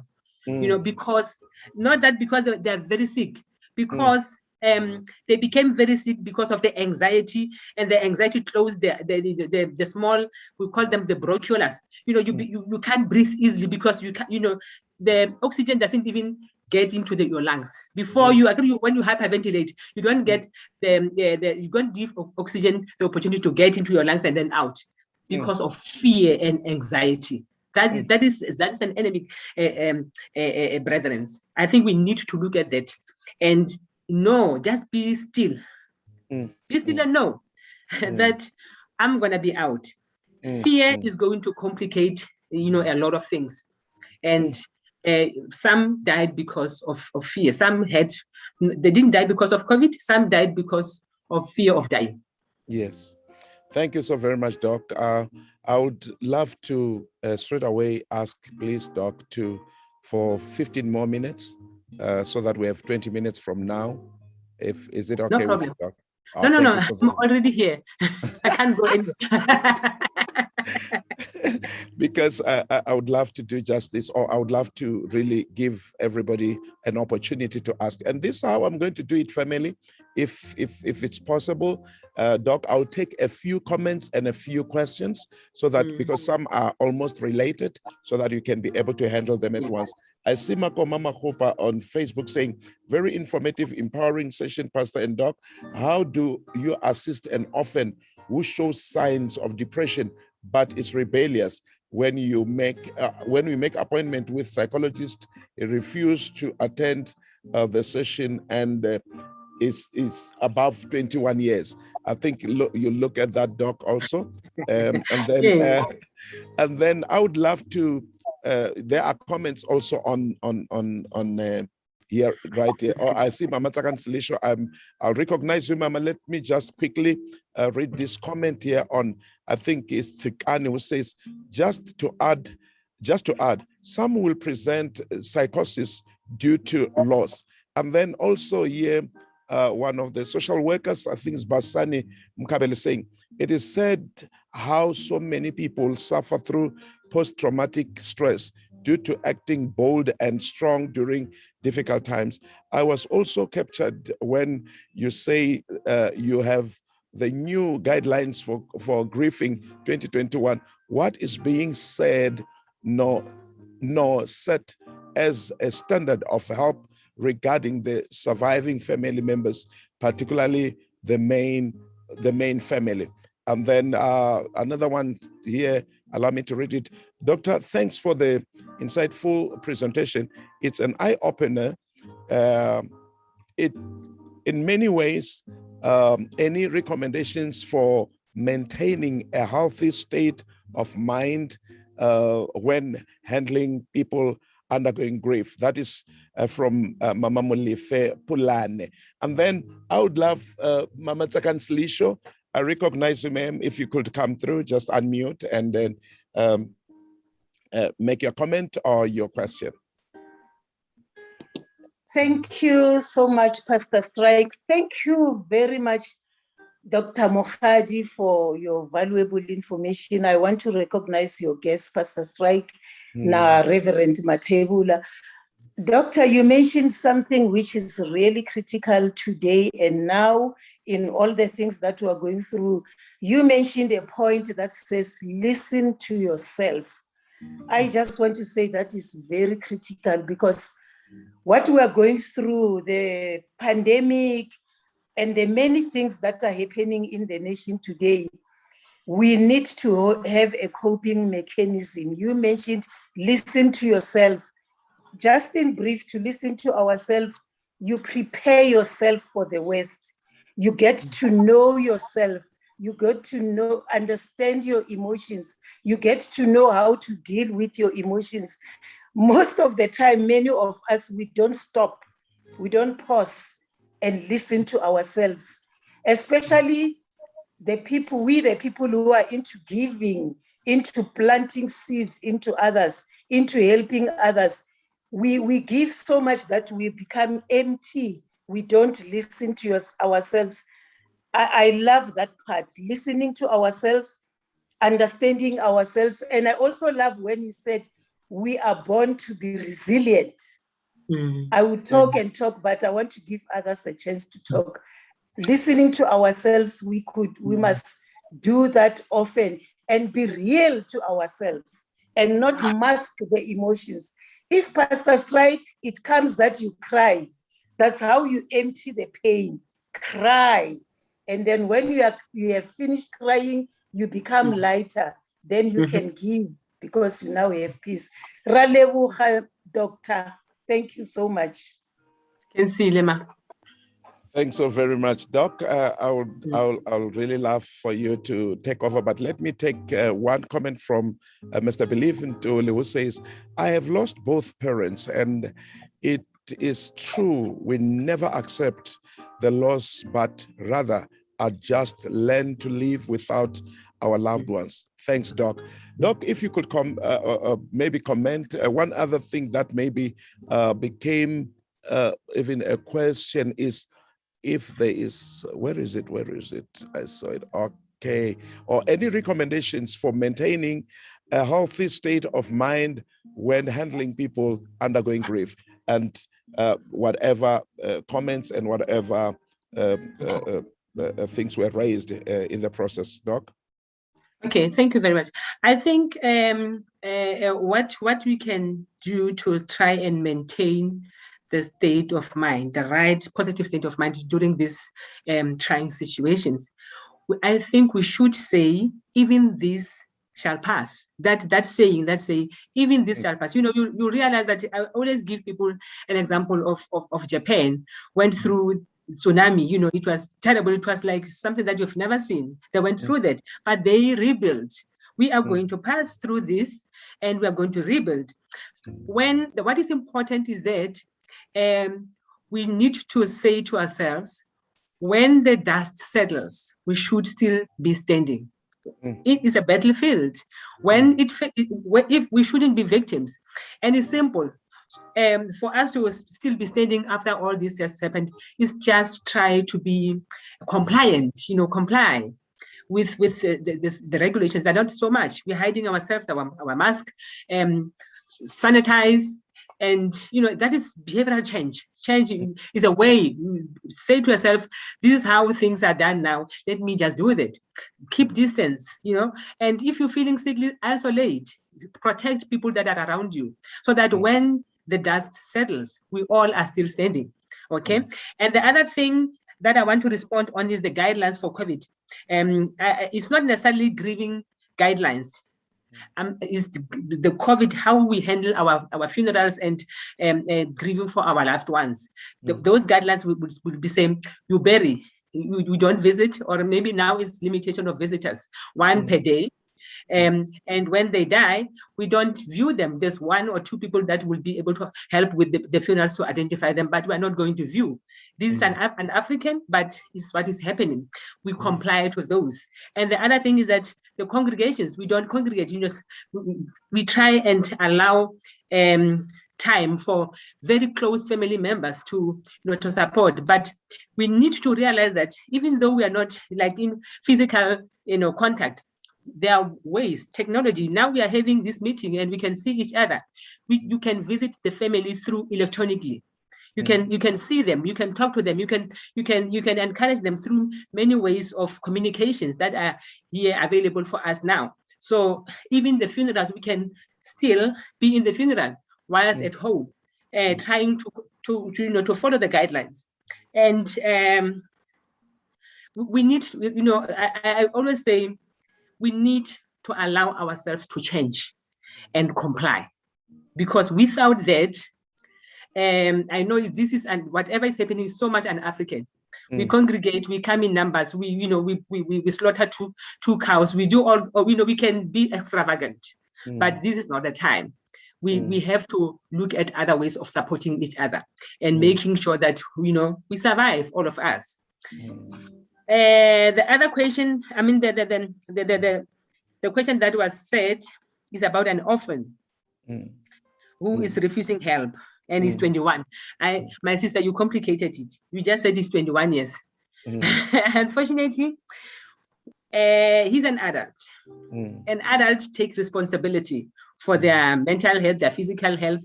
Because not that because they're very sick, because they became very sick because of the anxiety, and the anxiety closed the small, we call them the bronchioles. You can't breathe easily because you can, the oxygen doesn't even get into your lungs. Before when you hyperventilate, you don't get you don't give oxygen the opportunity to get into your lungs and then out because of fear and anxiety. That is an enemy, brethren. I think we need to look at that and just be still. Be still and know that I'm gonna be out. Fear is going to complicate, a lot of things, and some died because of fear. They didn't die because of COVID. Some died because of fear of dying. Yes. Thank you so very much, Doc. I would love to straight away ask, please, Doc, for 15 more minutes, so that we have 20 minutes from now. Is it okay? No problem. With you, Doc? No. I'm already here. I can't go anywhere. Because I would love to do justice, or I would love to really give everybody an opportunity to ask. And this is how I'm going to do it, family. If it's possible, Doc, I'll take a few comments and a few questions, so that because some are almost related, so that you can be able to handle them at once. I see Mako Mama Hopa on Facebook saying, very informative, empowering session, Pastor and Doc. How do you assist an orphan who shows signs of depression but is rebellious? When we make appointment with psychologist, he refused to attend the session and is above 21 years. I think you look at that, Doc, also. And then I would love to. There are comments also on here, right here. Oh, I see Mama Takan Silisho. I'll recognize you, Mama. Let me just quickly read this comment here on, I think it's Tsikani, who says, just to add, some will present psychosis due to loss. And then also here, one of the social workers, I think it's Basani Mkabele, saying, it is said how so many people suffer through post-traumatic stress due to acting bold and strong during difficult times. I was also captured when you say you have the new guidelines for grieving 2021. What is being said nor set as a standard of help regarding the surviving family members, particularly the main family? And then another one here, allow me to read it. Doctor, thanks for the insightful presentation. It's an eye-opener. In many ways, any recommendations for maintaining a healthy state of mind when handling people undergoing grief? That is from Mama Molife Pulane. And then I would love Mama Tsakan Slisho. I recognize you, ma'am. If you could come through, just unmute and then make your comment or your question. Thank you so much, Pastor Strike. Thank you very much, Dr. Mokgadi, for your valuable information. I want to recognize your guest, Pastor Strike, now Reverend Matebula. Doctor, you mentioned something which is really critical today and now in all the things that we are going through. You mentioned a point that says, listen to yourself. I just want to say that is very critical because what we are going through, the pandemic and the many things that are happening in the nation today, we need to have a coping mechanism. You mentioned listen to yourself. Just in brief, to listen to ourselves, you prepare yourself for the worst. You get to know yourself. You get to know, understand your emotions. You get to know how to deal with your emotions. Most of the time, many of us, we don't stop. We don't pause and listen to ourselves, especially the people who are into giving, into planting seeds into others, into helping others. We give so much that we become empty. We don't listen to ourselves. I love that part, listening to ourselves, understanding ourselves. And I also love when you said we are born to be resilient. I would talk and talk, but I want to give others a chance to talk. Listening to ourselves, we must do that often and be real to ourselves and not mask the emotions. If Pastor Strike, it comes that you cry, that's how you empty the pain. Cry. And then when you have finished crying, you become lighter. Then you can give because you now have peace. Ralebuha, Doctor. Thank you so much. Can see Lema. Thanks so very much, Doc. I'll really love for you to take over, but let me take one comment from Mr. Believing Ntuli, who says, I have lost both parents, and it is true, we never accept the loss, but rather adjust, learn to live without our loved ones. Thanks, Doc. Doc, if you could maybe comment one other thing that maybe became even a question is, if there is, where is it? I saw it. Okay. Or any recommendations for maintaining a healthy state of mind when handling people undergoing grief, and whatever comments and whatever things were raised in the process, Doc. Okay, thank you very much. I think what we can do to try and maintain the state of mind, the right positive state of mind during these trying situations, I think we should say, even this shall pass. That saying, even this shall pass. You know, you realize that I always give people an example of Japan, went through tsunami. You know, it was terrible. It was like something that you've never seen. They went through that, but they rebuilt. We are going to pass through this, and we are going to rebuild. What is important is that we need to say to ourselves, when the dust settles, we should still be standing. It is a battlefield. If we shouldn't be victims, and it's simple. For us to still be standing after all this has happened, is just try to be compliant. You know, comply with the regulations. They're not so much. We're hiding ourselves, our mask, sanitize. And you know, that is behavioral change. Change is a way. You say to yourself, this is how things are done now. Let me just do it. Keep distance, you know. And if you're feeling sick, isolate. Protect people that are around you, so that when the dust settles, we all are still standing. Okay. And the other thing that I want to respond on is the guidelines for COVID. It's not necessarily grieving guidelines. Is the COVID, how we handle our funerals and grieving for our loved ones. Those guidelines would be saying, you bury, you don't visit, or maybe now it's limitation of visitors, one per day. And when they die, we don't view them. There's one or two people that will be able to help with the funerals to identify them, but we're not going to view. This is an African, but it's what is happening. We comply to those. And the other thing is that the congregations, we don't congregate. You know, we try and allow time for very close family members to, to support. But we need to realize that even though we are not like in physical, contact, there are ways, technology. Now we are having this meeting and we can see each other. You can visit the family through electronically. You can see them, you can talk to them, you can encourage them through many ways of communications that are here available for us now. So even the funerals, we can still be in the funeral whilst at home, trying to follow the guidelines. And we need, I always say, we need to allow ourselves to change and comply, because without that, I know this is, and whatever is happening is so much un-African. We congregate, we come in numbers, we slaughter two cows, we do all, we can be extravagant, but this is not the time. We have to look at other ways of supporting each other and making sure that, we survive, all of us. The other question, I mean, the question that was said is about an orphan who is refusing help and he's 21. My sister, you complicated it. You just said he's 21 years. Unfortunately, he's an adult. An adult take responsibility for their mental health, their physical health,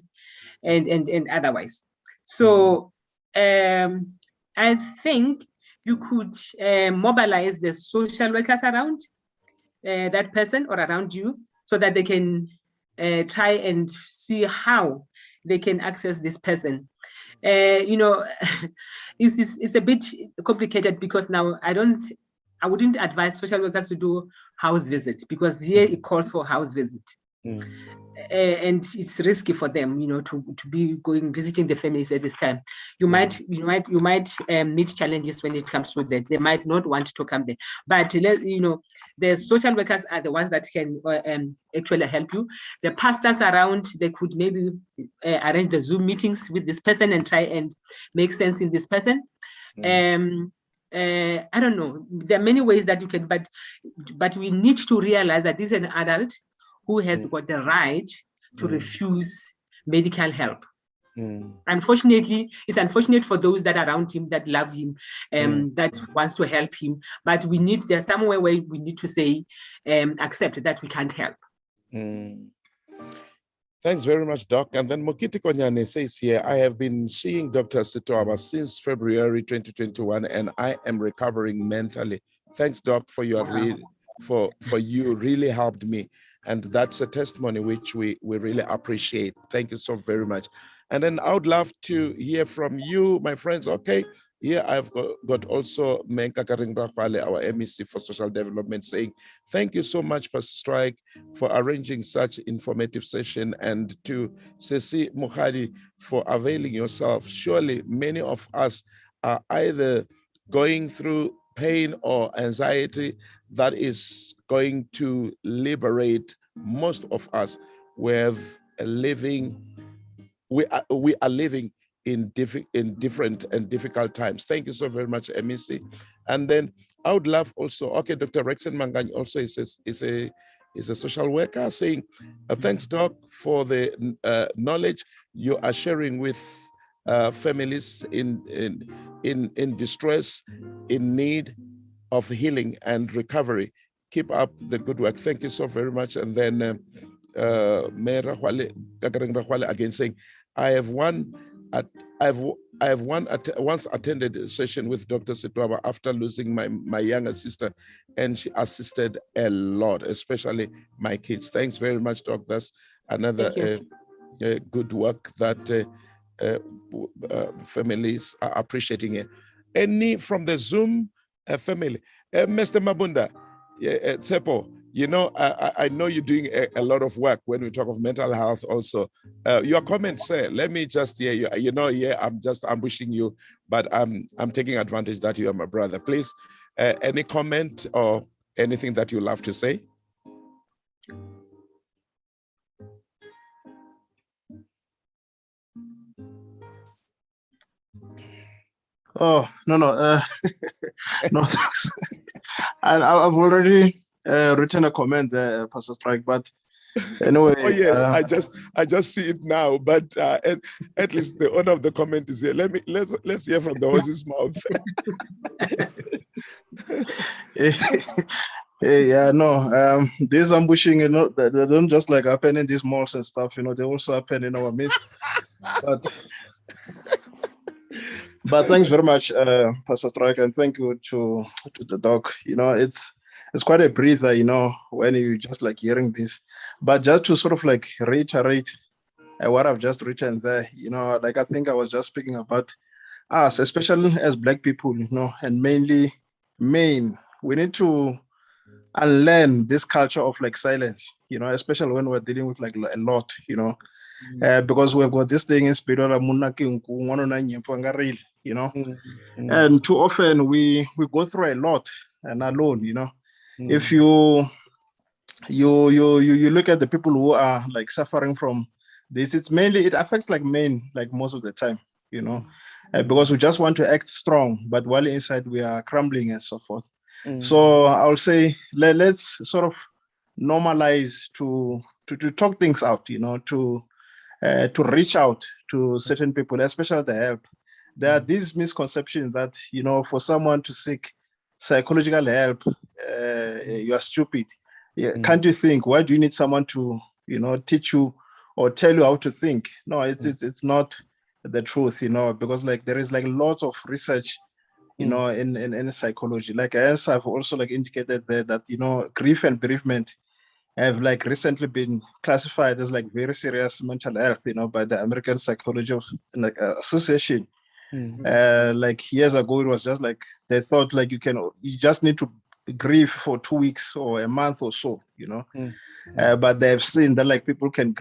and otherwise. So I think you could mobilize the social workers around that person or around you, so that they can try and see how they can access this person. It's a bit complicated, because now I wouldn't advise social workers to do house visits, because here it calls for house visit. And it's risky for them, to be visiting the families at this time. You might meet challenges when it comes to that. They might not want to come there, but the social workers are the ones that can actually help you. The pastors around, they could maybe arrange the Zoom meetings with this person and try and make sense in this person. I don't know. There are many ways that you can, but we need to realize that this is an adult who has got the right to refuse medical help. Unfortunately, it's unfortunate for those that are around him, that love him, that wants to help him. But there's somewhere where we need to say, accept that we can't help. Thanks very much, Doc. And then Mokiti Konyane says here, I have been seeing Dr. Setwaba since February 2021, and I am recovering mentally. Thanks, Doc, for your for you really helped me. And that's a testimony which we really appreciate. Thank you so very much. And then I would love to hear from you, my friends. Okay, here I've got also Menka Karingrafale, our MEC for Social Development, saying, thank you so much, Pastor Strike, for arranging such informative session, and to Ceci Mokgadi for availing yourself. Surely many of us are either going through pain or anxiety that is going to liberate most of us. We are living in different and difficult times. Thank you so very much, MEC. And then I would love also, okay, Dr. Rexon Mangani also is a social worker, saying, thanks, Doc, for the knowledge you are sharing with families in distress, in need of healing and recovery. Keep up the good work. Thank you so very much. And then Mayor Rahwale again saying, I have once attended a session with Dr. Setwaba after losing my younger sister, and she assisted a lot, especially my kids. Thanks very much, Doc. That's another good work that families are appreciating it. Any from the Zoom family? Mr. Mabunda, Tsepo, I know you're doing a lot of work when we talk of mental health also. Your comments, sir, let me just hear you. I'm just ambushing you, but I'm taking advantage that you are my brother. Please, any comment or anything that you love to say? Oh, no, no, thanks. And I've already written a comment there, Pastor Strike, but Anyway, Oh yes, I just see it now. But at least the owner of the comment is here. Let's hear from the horse's mouth. yeah, no. This ambushing, they don't just like happen in these malls and stuff. They also happen in our midst. But thanks very much, Pastor Strike, and thank you to the doc. It's quite a breather, when you just like hearing this. But just to sort of like reiterate what I've just written there, like I think I was just speaking about us, especially as Black people, and mainly, we need to unlearn this culture of like silence, especially when we're dealing with like a lot, because we've got this thing in spiritual, and too often we go through a lot and alone, If you look at the people who are like suffering from this, it affects like men like most of the time, because we just want to act strong, but while inside we are crumbling and so forth. So I'll say let's sort of normalize to talk things out, to reach out to certain people, especially the help. There are these misconceptions that for someone to seek psychological help, you are stupid. Can't you think? Why do you need someone to teach you or tell you how to think? No, it's not the truth, because like there is like lots of research in psychology. Like as I've also like indicated there that grief and bereavement have like recently been classified as like very serious mental health, by the American Psychology Association. Like years ago, it was just like they thought like you just need to grieve for 2 weeks or a month or so, but they've seen that like people can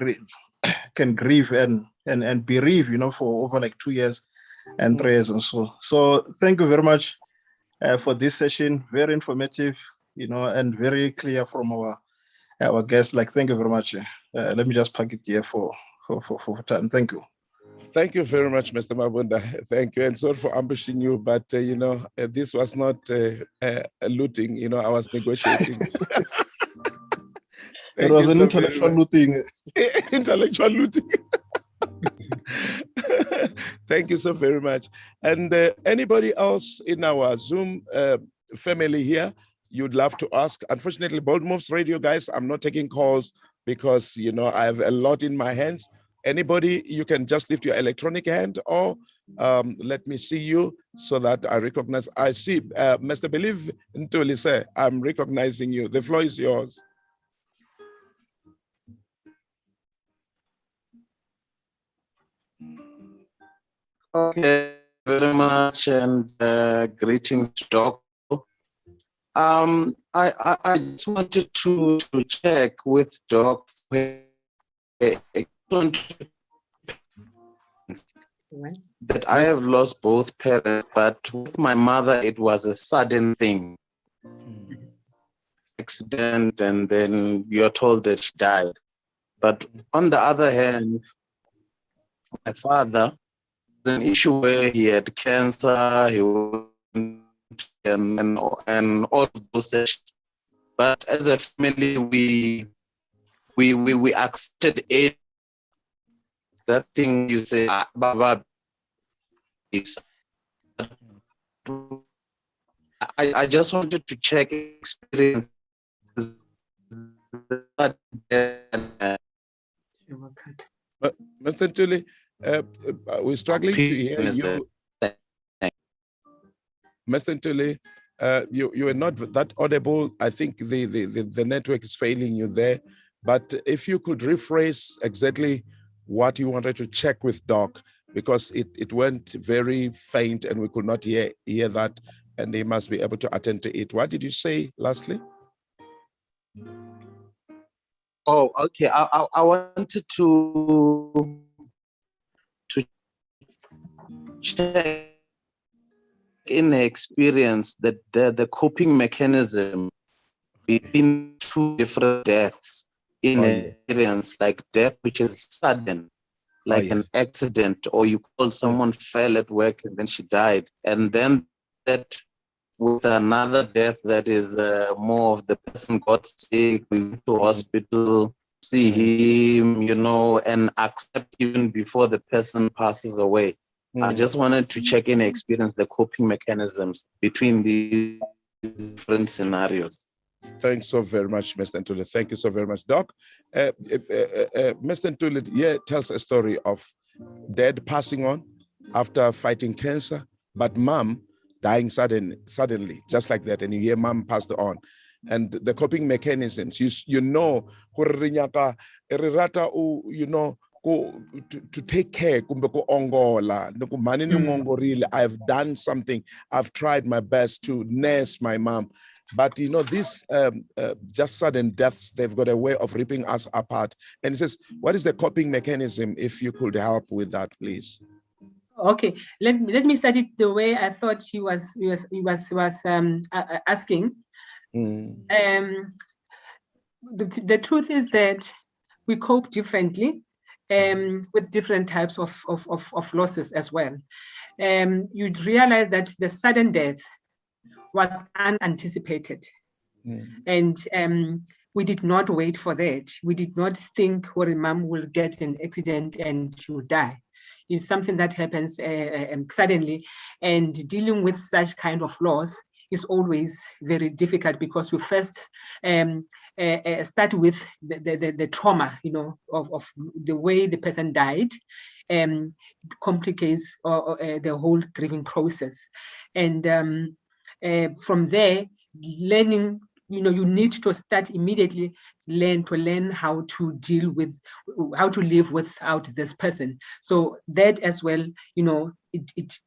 grieve and bereave, for over like 2 years and 3 years and so. So thank you very much for this session. Very informative, and very clear from our guests. Like, thank you very much. Let me just pack it here for time. Thank you. Thank you very much, Mr. Mabunda. Thank you. And sorry for ambushing you, but this was not looting. I was negotiating. It was an intellectual looting. Intellectual looting. Thank you so very much. And anybody else in our Zoom family here, you'd love to ask? Unfortunately, Bold Moves Radio, guys, I'm not taking calls because, I have a lot in my hands. Anybody, you can just lift your electronic hand or let me see you so that I recognize. I see Mr. Believe Ntulise, I'm recognizing you. The floor is yours. Okay, very much, and greetings, Doc. I just wanted to check with Doc that I have lost both parents, but with my mother, it was a sudden thing. Accident, and then you're told that she died. But on the other hand, my father, an issue where he had cancer, he went and all of those sessions. But as a family, we accepted it. That thing you say, Baba, is. I just wanted to check experience. Mr. Tuli, we're struggling to hear you. Mr. Tuli, you are not that audible. I think the network is failing you there. But if you could rephrase exactly what you wanted to check with Doc, because it went very faint and we could not hear that, and they must be able to attend to it. What did you say lastly? Oh, okay. I wanted to check in the experience that the coping mechanism between two different deaths in experience, like death which is sudden, like an accident, or you call someone fell at work and then she died, and then that with another death that is more of the person got sick, we went to hospital, see him, you know, and accept even before the person passes away. I just wanted to check in, experience the coping mechanisms between these different scenarios. Thanks so very much, Mr. Ntuli. Thank you so very much, Doc. Mr. Ntuli tells a story of dad passing on after fighting cancer, but mom dying suddenly, just like that. And you hear mom passed on. And the coping mechanisms, you know, to take care, I've done something, I've tried my best to nurse my mom. But you know, these just sudden deaths, they've got a way of ripping us apart. And he says, what is the coping mechanism? If you could help with that, please. Okay, let me start it the way I thought he was asking. The truth is that we cope differently with different types of losses as well. You'd realize that the sudden death was unanticipated. And we did not wait for that. We did not think mom will get an accident and she will die. It's something that happens suddenly, and dealing with such kind of loss is always very difficult because we first start with the trauma, you know, of the way the person died, complicates the whole grieving process. And from there, learning, you know, you need to start immediately learn how to deal with, how to live without this person. So that as well, you know, it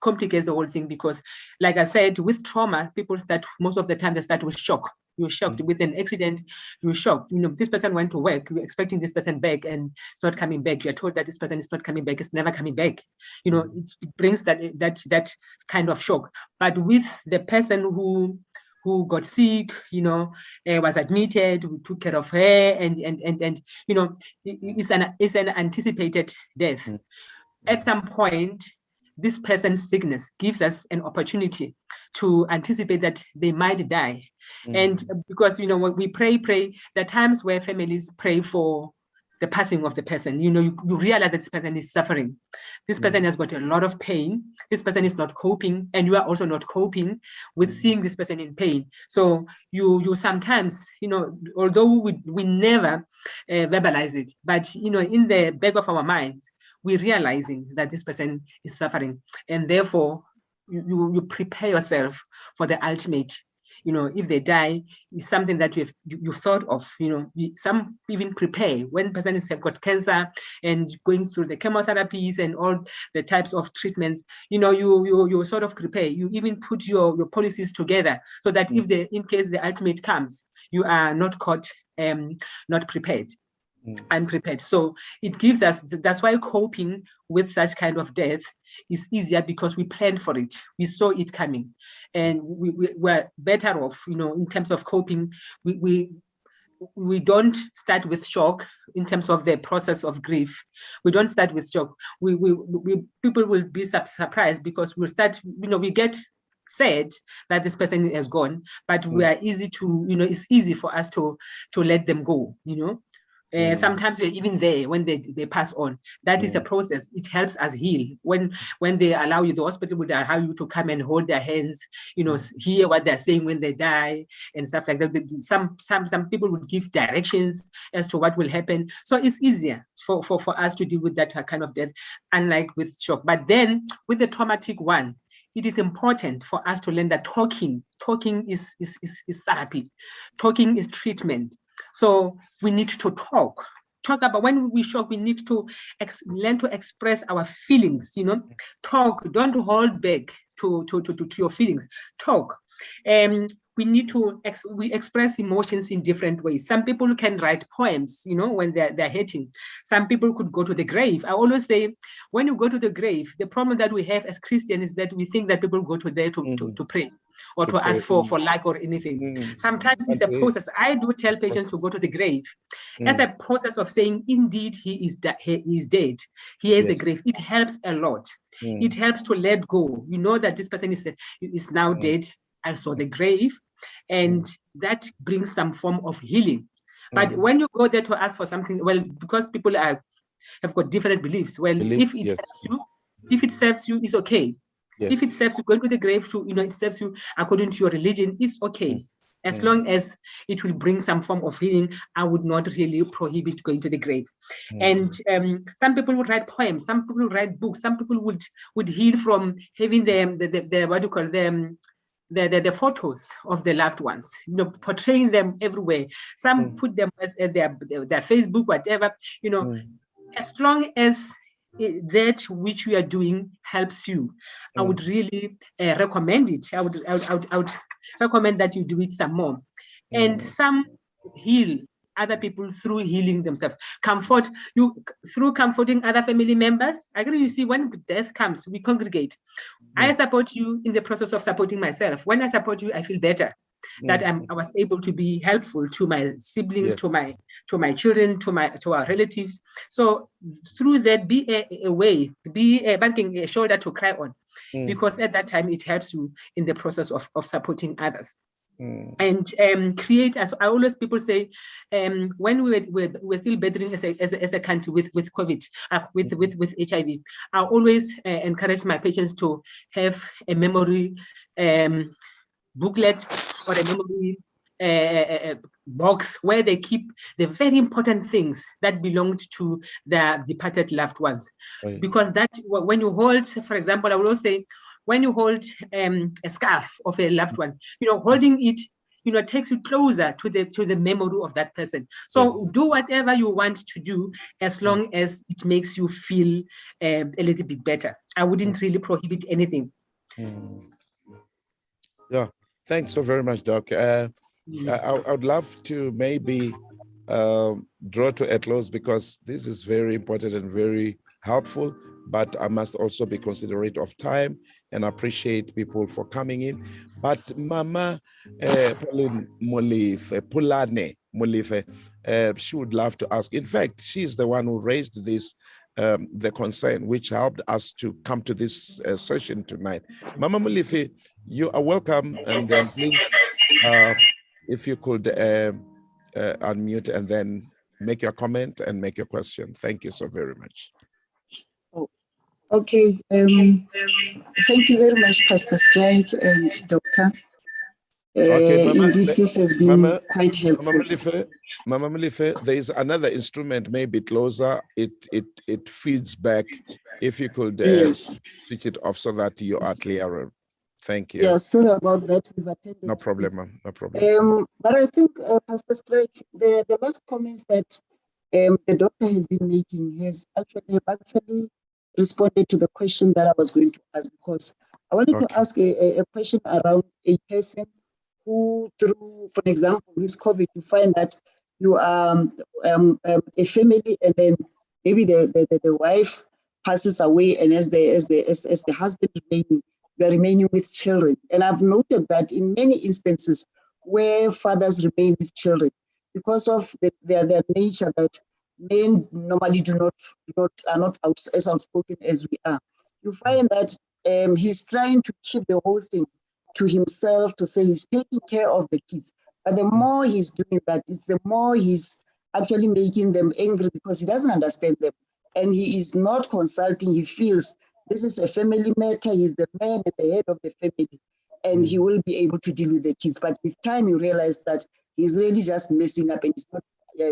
complicates the whole thing because, like I said, with trauma, people start, most of the time they start with shock. You're shocked with an accident, you're shocked. You know, this person went to work, you're expecting this person back and it's not coming back. You're told that this person is not coming back, it's never coming back. You know, it brings that kind of shock. But with the person who got sick, you know, was admitted, we took care of her, and you know, it's an anticipated death. At some point, this person's sickness gives us an opportunity to anticipate that they might die. And because, you know, when we pray, there are times where families pray for the passing of the person. You know, you realize that this person is suffering. This person has got a lot of pain. This person is not coping, and you are also not coping with seeing this person in pain. So you sometimes, you know, although we never verbalize it, but, you know, in the back of our minds, we're realizing that this person is suffering, and therefore you prepare yourself for the ultimate. You know, if they die, it's something that you've thought of. You know, some even prepare when persons have got cancer and going through the chemotherapies and all the types of treatments. You know, you sort of prepare. You even put your policies together so that if in case the ultimate comes, you are not caught, not prepared. Unprepared. So it gives us, that's why coping with such kind of death is easier, because we planned for it, we saw it coming, and we're better off, you know, in terms of coping. We don't start with shock in terms of the process of grief. We don't start with shock. People will be surprised, because we'll start, you know, we get sad that this person has gone, but we are easy to, you know, it's easy for us to let them go, you know. Sometimes we're even there when they pass on. That is a process. It helps us heal. When they allow you, the hospital would allow you to come and hold their hands, you know, hear what they're saying when they die and stuff like that. Some people would give directions as to what will happen. So it's easier for us to deal with that kind of death, unlike with shock. But then with the traumatic one, it is important for us to learn that talking is therapy. Talking is treatment. So we need to talk about, when we shock, we need to learn to express our feelings, you know. Talk, don't hold back to your feelings. Talk. We need to we express emotions in different ways. Some people can write poems, you know, when they're hurting. Some people could go to the grave. I always say, when you go to the grave, the problem that we have as Christians is that we think that people go to there to pray or to ask for luck or anything. Sometimes it's a process. I do tell patients to go to the grave as a process of saying, indeed, he is dead. He is the grave. It helps a lot. It helps to let go. You know that this person is now dead. I saw the grave, and that brings some form of healing. But when you go there to ask for something, well, because people have got different beliefs. Well, if it helps you, if it serves you, it's okay. If it serves you, going to the grave to, it serves you according to your religion, it's okay. As long as it will bring some form of healing, I would not really prohibit going to the grave. And some people would write poems, some people would write books, some people would heal from having the what do you call them, the photos of the loved ones, portraying them everywhere. Some put them as their Facebook, whatever, as long as that which we are doing helps you, I would really recommend it. I would recommend that you do it some more. And some heal other people through healing themselves. Comfort you through comforting other family members. I agree. You see, when death comes, we congregate. I support you in the process of supporting myself. When I support you, I feel better that I was able to be helpful to my siblings, to my children, to our relatives. So through that, be a way, be a shoulder to cry on, because at that time it helps you in the process of supporting others. And create, as I always people say, when we're still battling as a country with COVID, with HIV, I always encourage my patients to have a memory booklet or a memory box where they keep the very important things that belonged to their departed loved ones. Because that, when you hold, for example, I will also say, when you hold a scarf of a loved one, holding it, takes you closer to the memory of that person. So do whatever you want to do, as long as it makes you feel a little bit better. I wouldn't really prohibit anything. Yeah, thanks so very much, Doc. I would love to maybe draw to a close, because this is very important and very helpful, but I must also be considerate of time and appreciate people for coming in. But Mama Pulane Molefe, she would love to ask. In fact, she's the one who raised this, the concern, which helped us to come to this session tonight. Mama Molefe, you are welcome, and then please, if you could unmute and then make your comment and make your question. Thank you so very much. Okay, thank you very much, Pastor Strike and Doctor. Indeed, this has been quite helpful. Mama Molefe, there is another instrument, maybe closer. It feeds back. If you could switch it off so that you are clearer. Thank you. Yeah, sorry about that. We've attended. No problem, no problem. But I think, Pastor Strike, the last comments that the doctor has been making have actually responded to the question that I was going to ask, because I wanted to ask a question around a person who, through, for example, with COVID, you find that you are a family, and then maybe the wife passes away, and as the husband remaining with children. And I've noted that in many instances where fathers remain with children, because of their nature, that men normally are not as outspoken as we are. You find that he's trying to keep the whole thing to himself, to say he's taking care of the kids. But the more he's doing that, it's the more he's actually making them angry, because he doesn't understand them. And he is not consulting. He feels this is a family matter. He's the man at the head of the family, and he will be able to deal with the kids. But with time, you realize that he's really just messing up and he's not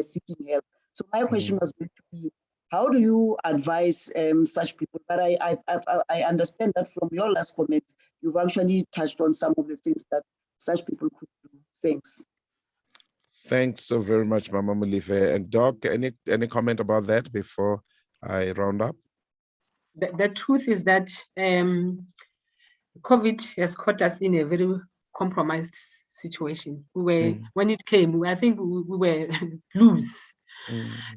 seeking help. So my question was going to be, how do you advise such people? But I understand that from your last comments, you've actually touched on some of the things that such people could do. Thanks. Thanks so very much, Mama Molefe. And Doc, any comment about that before I round up? The truth is that COVID has caught us in a very compromised situation. When it came, I think we were loose.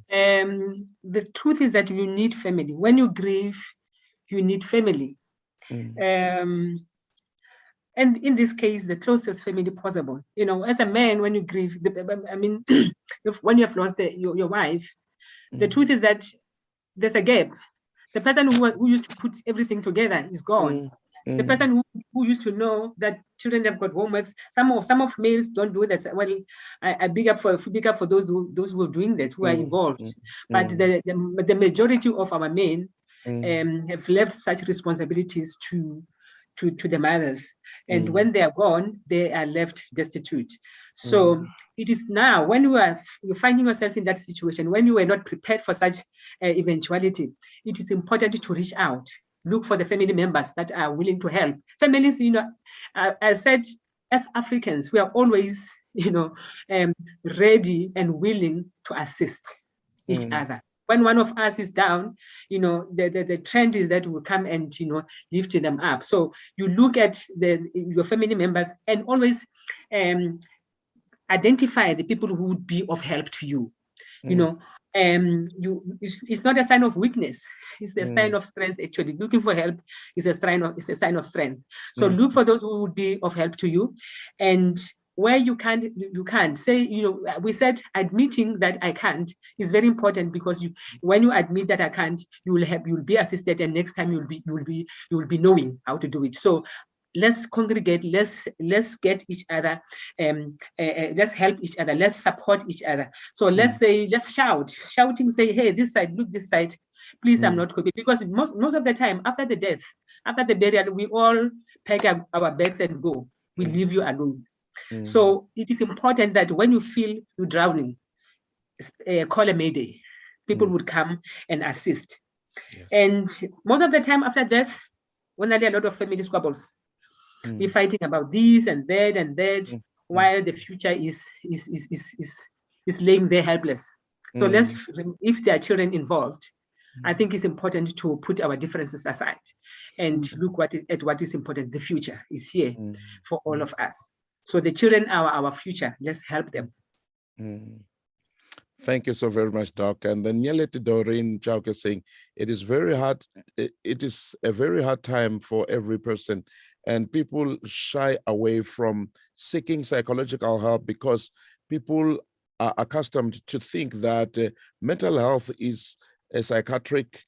The truth is that you need family. When you grieve, you need family. And in this case, the closest family possible. As a man, when you grieve, when you have lost your wife, the truth is that there's a gap. The person who used to put everything together is gone. The person who used to know that children have got homeworks. Some of males don't do that. Well, I big up for those who are doing that, who are involved. But the majority of our men have left such responsibilities to the mothers, and when they are gone, they are left destitute. So it is now, when you're finding yourself in that situation, when you were not prepared for such eventuality, it is important to reach out, look for the family members that are willing to help. Families, I said, as Africans, we are always, ready and willing to assist each other. When one of us is down, the trend is that we'll come and, lift them up. So you look at your family members and always identify the people who would be of help to you. It's not a sign of weakness. It's a sign of strength. Actually, looking for help is a sign of strength. So look for those who would be of help to you, and where you can't say, we said admitting that I can't is very important, because when you admit that I can't, you will be assisted, and next time you will be knowing how to do it. So let's congregate, let's get each other, let's help each other, let's support each other. So let's shouting, say, hey, this side, look this side, please, I'm not coping. Because most of the time, after the death, after the burial, we all pack our bags and go. We leave you alone. So it is important that when you feel you're drowning, call a mayday. People would come and assist. Yes. And most of the time after death, when there are a lot of family squabbles, we're fighting about this and that, while the future is laying there helpless. So if there are children involved, I think it's important to put our differences aside and look at what is important. The future is here for all of us. So the children are our future. Let's help them. Thank you so very much, Doc. And then Nyeleti Doreen Chauke is saying, it is very hard. It is a very hard time for every person, and people shy away from seeking psychological help because people are accustomed to think that mental health is a psychiatric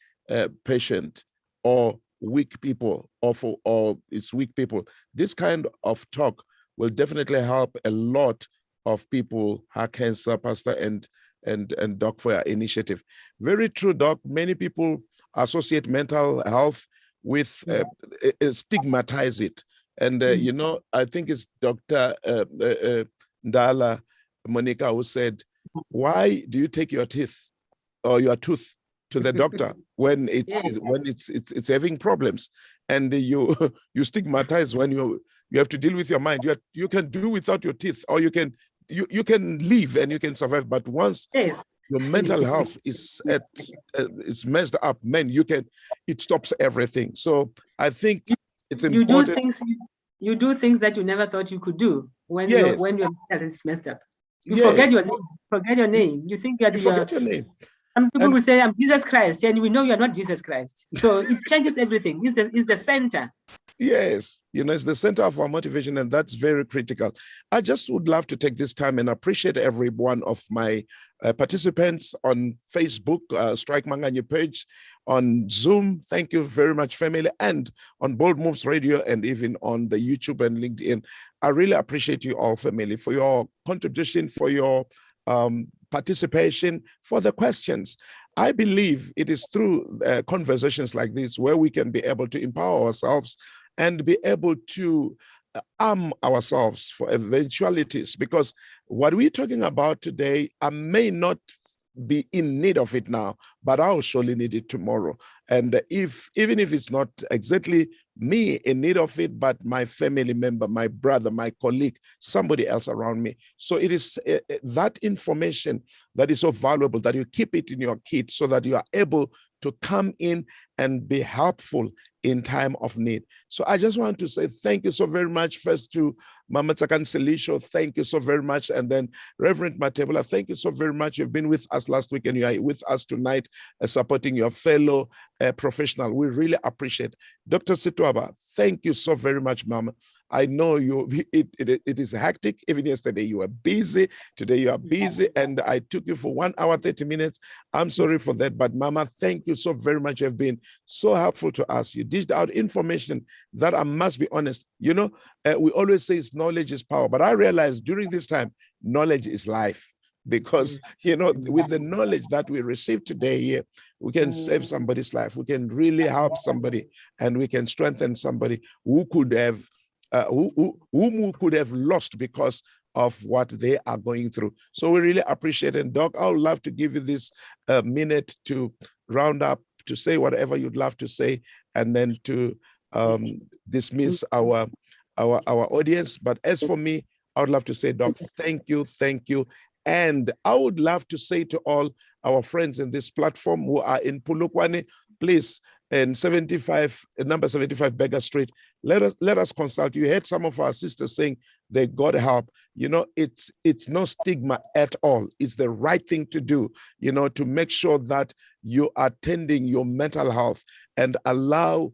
patient or weak people, or it's weak people. This kind of talk will definitely help a lot of people. Her cancer, Pastor, and Doc, for your initiative. Very true, Doc. Many people associate mental health with stigmatize it. And, I think it's Dr. Ndala Monica who said, why do you take your teeth or your tooth to the doctor when it's having problems? And you stigmatize when you have to deal with your mind. You can do without your teeth, or you can live and you can survive. But once your mental health is messed up, man, it stops everything. So I think it's important. You do things that you never thought you could do when your mental is messed up. You forget your name. You think that you forget your name. Some people will say, I'm Jesus Christ, and we know you're not Jesus Christ. So it changes everything. It's the center. Yes, it's the center of our motivation, and that's very critical. I just would love to take this time and appreciate every one of my participants on Facebook, Strike Manganyi page, on Zoom. Thank you very much, family, and on Bold Moves Radio, and even on the YouTube and LinkedIn. I really appreciate you all, family, for your contribution, for your participation, for the questions. I believe it is through conversations like this where we can be able to empower ourselves and be able to arm ourselves for eventualities, because what we're talking about today, I may not be in need of it now, but I'll surely need it tomorrow. And even if it's not exactly me in need of it, but my family member, my brother, my colleague, somebody else around me. So it is that information that is so valuable that you keep it in your kit so that you are able to come in and be helpful in time of need. So I just want to say thank you so very much first to Mama Tsakan Selisho. Thank you so very much. And then Reverend Matebula, thank you so very much. You've been with us last week and you are with us tonight, supporting your fellow professional. We really appreciate. Dr. Setwaba, thank you so very much, Mama. I know it is hectic. Even yesterday you were busy. Today you are busy, and I took you for 1 hour, 30 minutes. I'm sorry for that, but Mama, thank you so very much. You have been so helpful to us. You dished out information that, I must be honest, we always say knowledge is power, but I realized during this time, knowledge is life. Because, with the knowledge that we receive today here, we can save somebody's life. We can really help somebody, and we can strengthen somebody who could have, whom we could have lost because of what they are going through. So we really appreciate it. Doc, I would love to give you this minute to round up, to say whatever you'd love to say, and then to dismiss our audience. But as for me, I would love to say, Doc, thank you. And I would love to say to all our friends in this platform who are in Polokwane, please, in number 75 Beggar Street, let us consult. You heard some of our sisters saying they got help. It's no stigma at all. It's the right thing to do, to make sure that you are tending your mental health and allow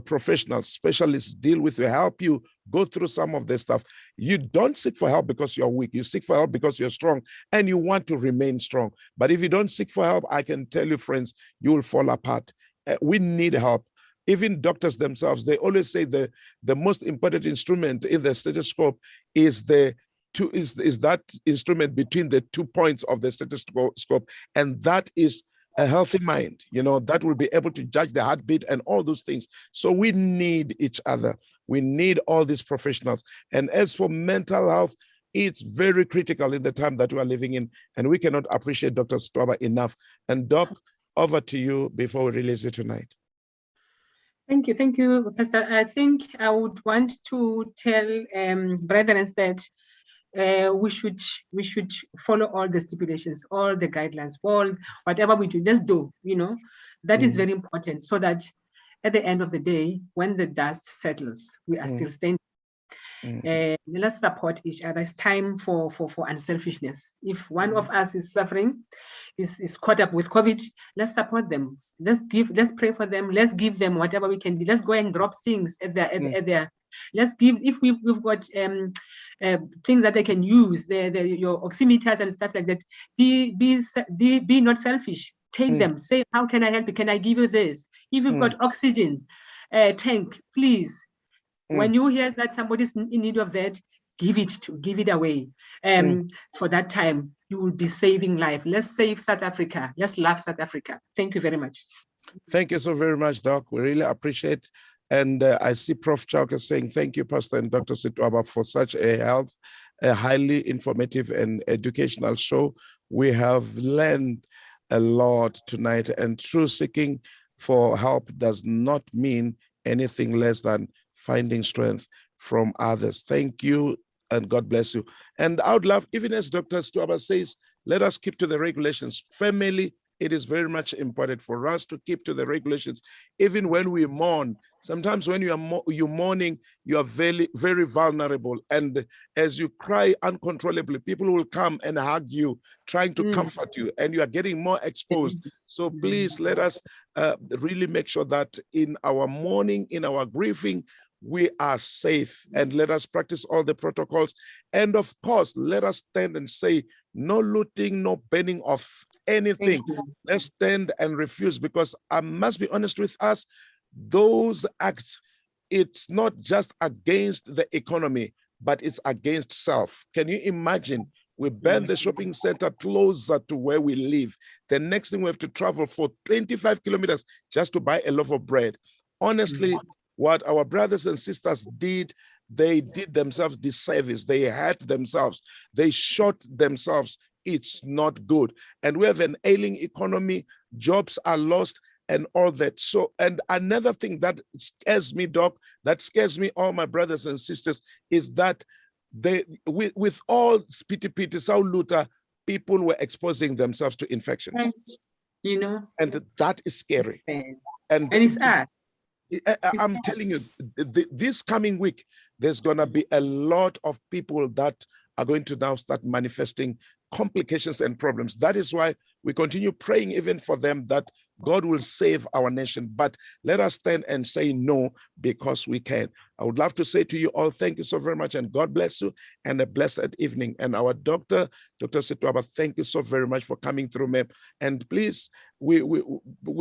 professional specialists deal with you, help you go through some of this stuff. You don't seek for help because you're weak. You seek for help because you're strong and you want to remain strong. But if you don't seek for help, I can tell you, friends, you will fall apart. We need help. Even doctors themselves, they always say the most important instrument in the stethoscope is that instrument between the 2 points of the stethoscope, and that is a healthy mind, that will be able to judge the heartbeat and all those things. So we need each other. We need all these professionals. And as for mental health, it's very critical in the time that we are living in, and we cannot appreciate Dr. Setwaba enough. And Doc, over to you before we release you tonight. Thank you, Pastor. I think I would want to tell brethren that we should follow all the stipulations, all the guidelines, all whatever we do, let's do, that is very important, so that at the end of the day, when the dust settles, we are still standing. Let's support each other. It's time for unselfishness. If one of us is suffering, is caught up with COVID, let's support them. Let's pray for them. Let's give them whatever we can do. Let's go and drop things at their let's give, if we've got things that they can use, your oximeters and stuff like that. Be not selfish. Take them. Say, how can I help you? Can I give you this? If you've got oxygen tank, please. When you hear that somebody's in need of that, give it away. For that time, you will be saving life. Let's save South Africa. Let's love South Africa. Thank you very much. Thank you so very much, Doc. We really appreciate. And I see Prof. Chauke saying, thank you, Pastor and Dr. Setwaba, for such a highly informative and educational show. We have learned a lot tonight, and true seeking for help does not mean anything less than finding strength from others. Thank you, and God bless you. And I would love, even as Dr. Setwaba says, let us keep to the regulations. Family, it is very much important for us to keep to the regulations, even when we mourn. Sometimes when you're mourning, you are very, very vulnerable. And as you cry uncontrollably, people will come and hug you, trying to comfort you, and you are getting more exposed. So please let us really make sure that in our mourning, in our grieving, we are safe, and let us practice all the protocols. And of course, let us stand and say, no looting, no burning of anything. Let's stand and refuse, because I must be honest with us, those acts, it's not just against the economy, but it's against self. Can you imagine? We burn the shopping center closer to where we live. The next thing, we have to travel for 25 kilometers just to buy a loaf of bread. Honestly, what our brothers and sisters did, they did themselves disservice. They hurt themselves. They shot themselves. It's not good. And we have an ailing economy. Jobs are lost and all that. So, and another thing that scares me, Doc, that scares me, all my brothers and sisters, is that with all spiti Saul Luther, people were exposing themselves to infections. And that is scary. And it's sad. I'm telling you, this coming week, there's going to be a lot of people that are going to now start manifesting complications and problems. That is why we continue praying even for them, that God will save our nation. But let us stand and say no, because we can. I would love to say to you all, thank you so very much, and God bless you, and a blessed evening. And our Dr. Setwaba, thank you so very much for coming through, ma'am. And please, we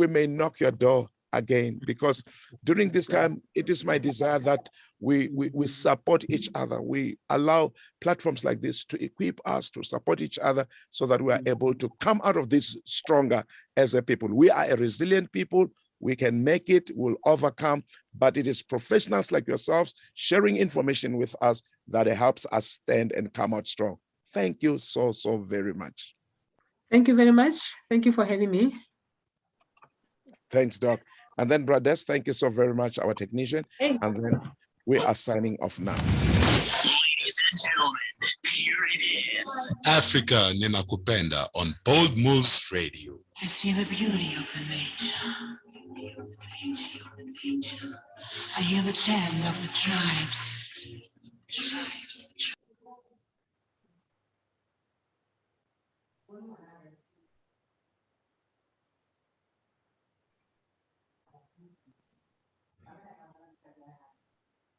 may knock your door again, because during this time, it is my desire that we support each other. We allow platforms like this to equip us to support each other, so that we are able to come out of this stronger as a people. We are a resilient people. We can make it, we'll overcome, but it is professionals like yourselves sharing information with us that helps us stand and come out strong. Thank you so very much. Thank you very much. Thank you for having me. Thanks, Doc. And then, brothers, thank you so very much, our technician. Thanks. And then we are signing off now. Ladies and gentlemen, here it is. Africa Ninakupenda on Bold Moves Radio. I see the beauty of the nature. I hear the chants of the tribes.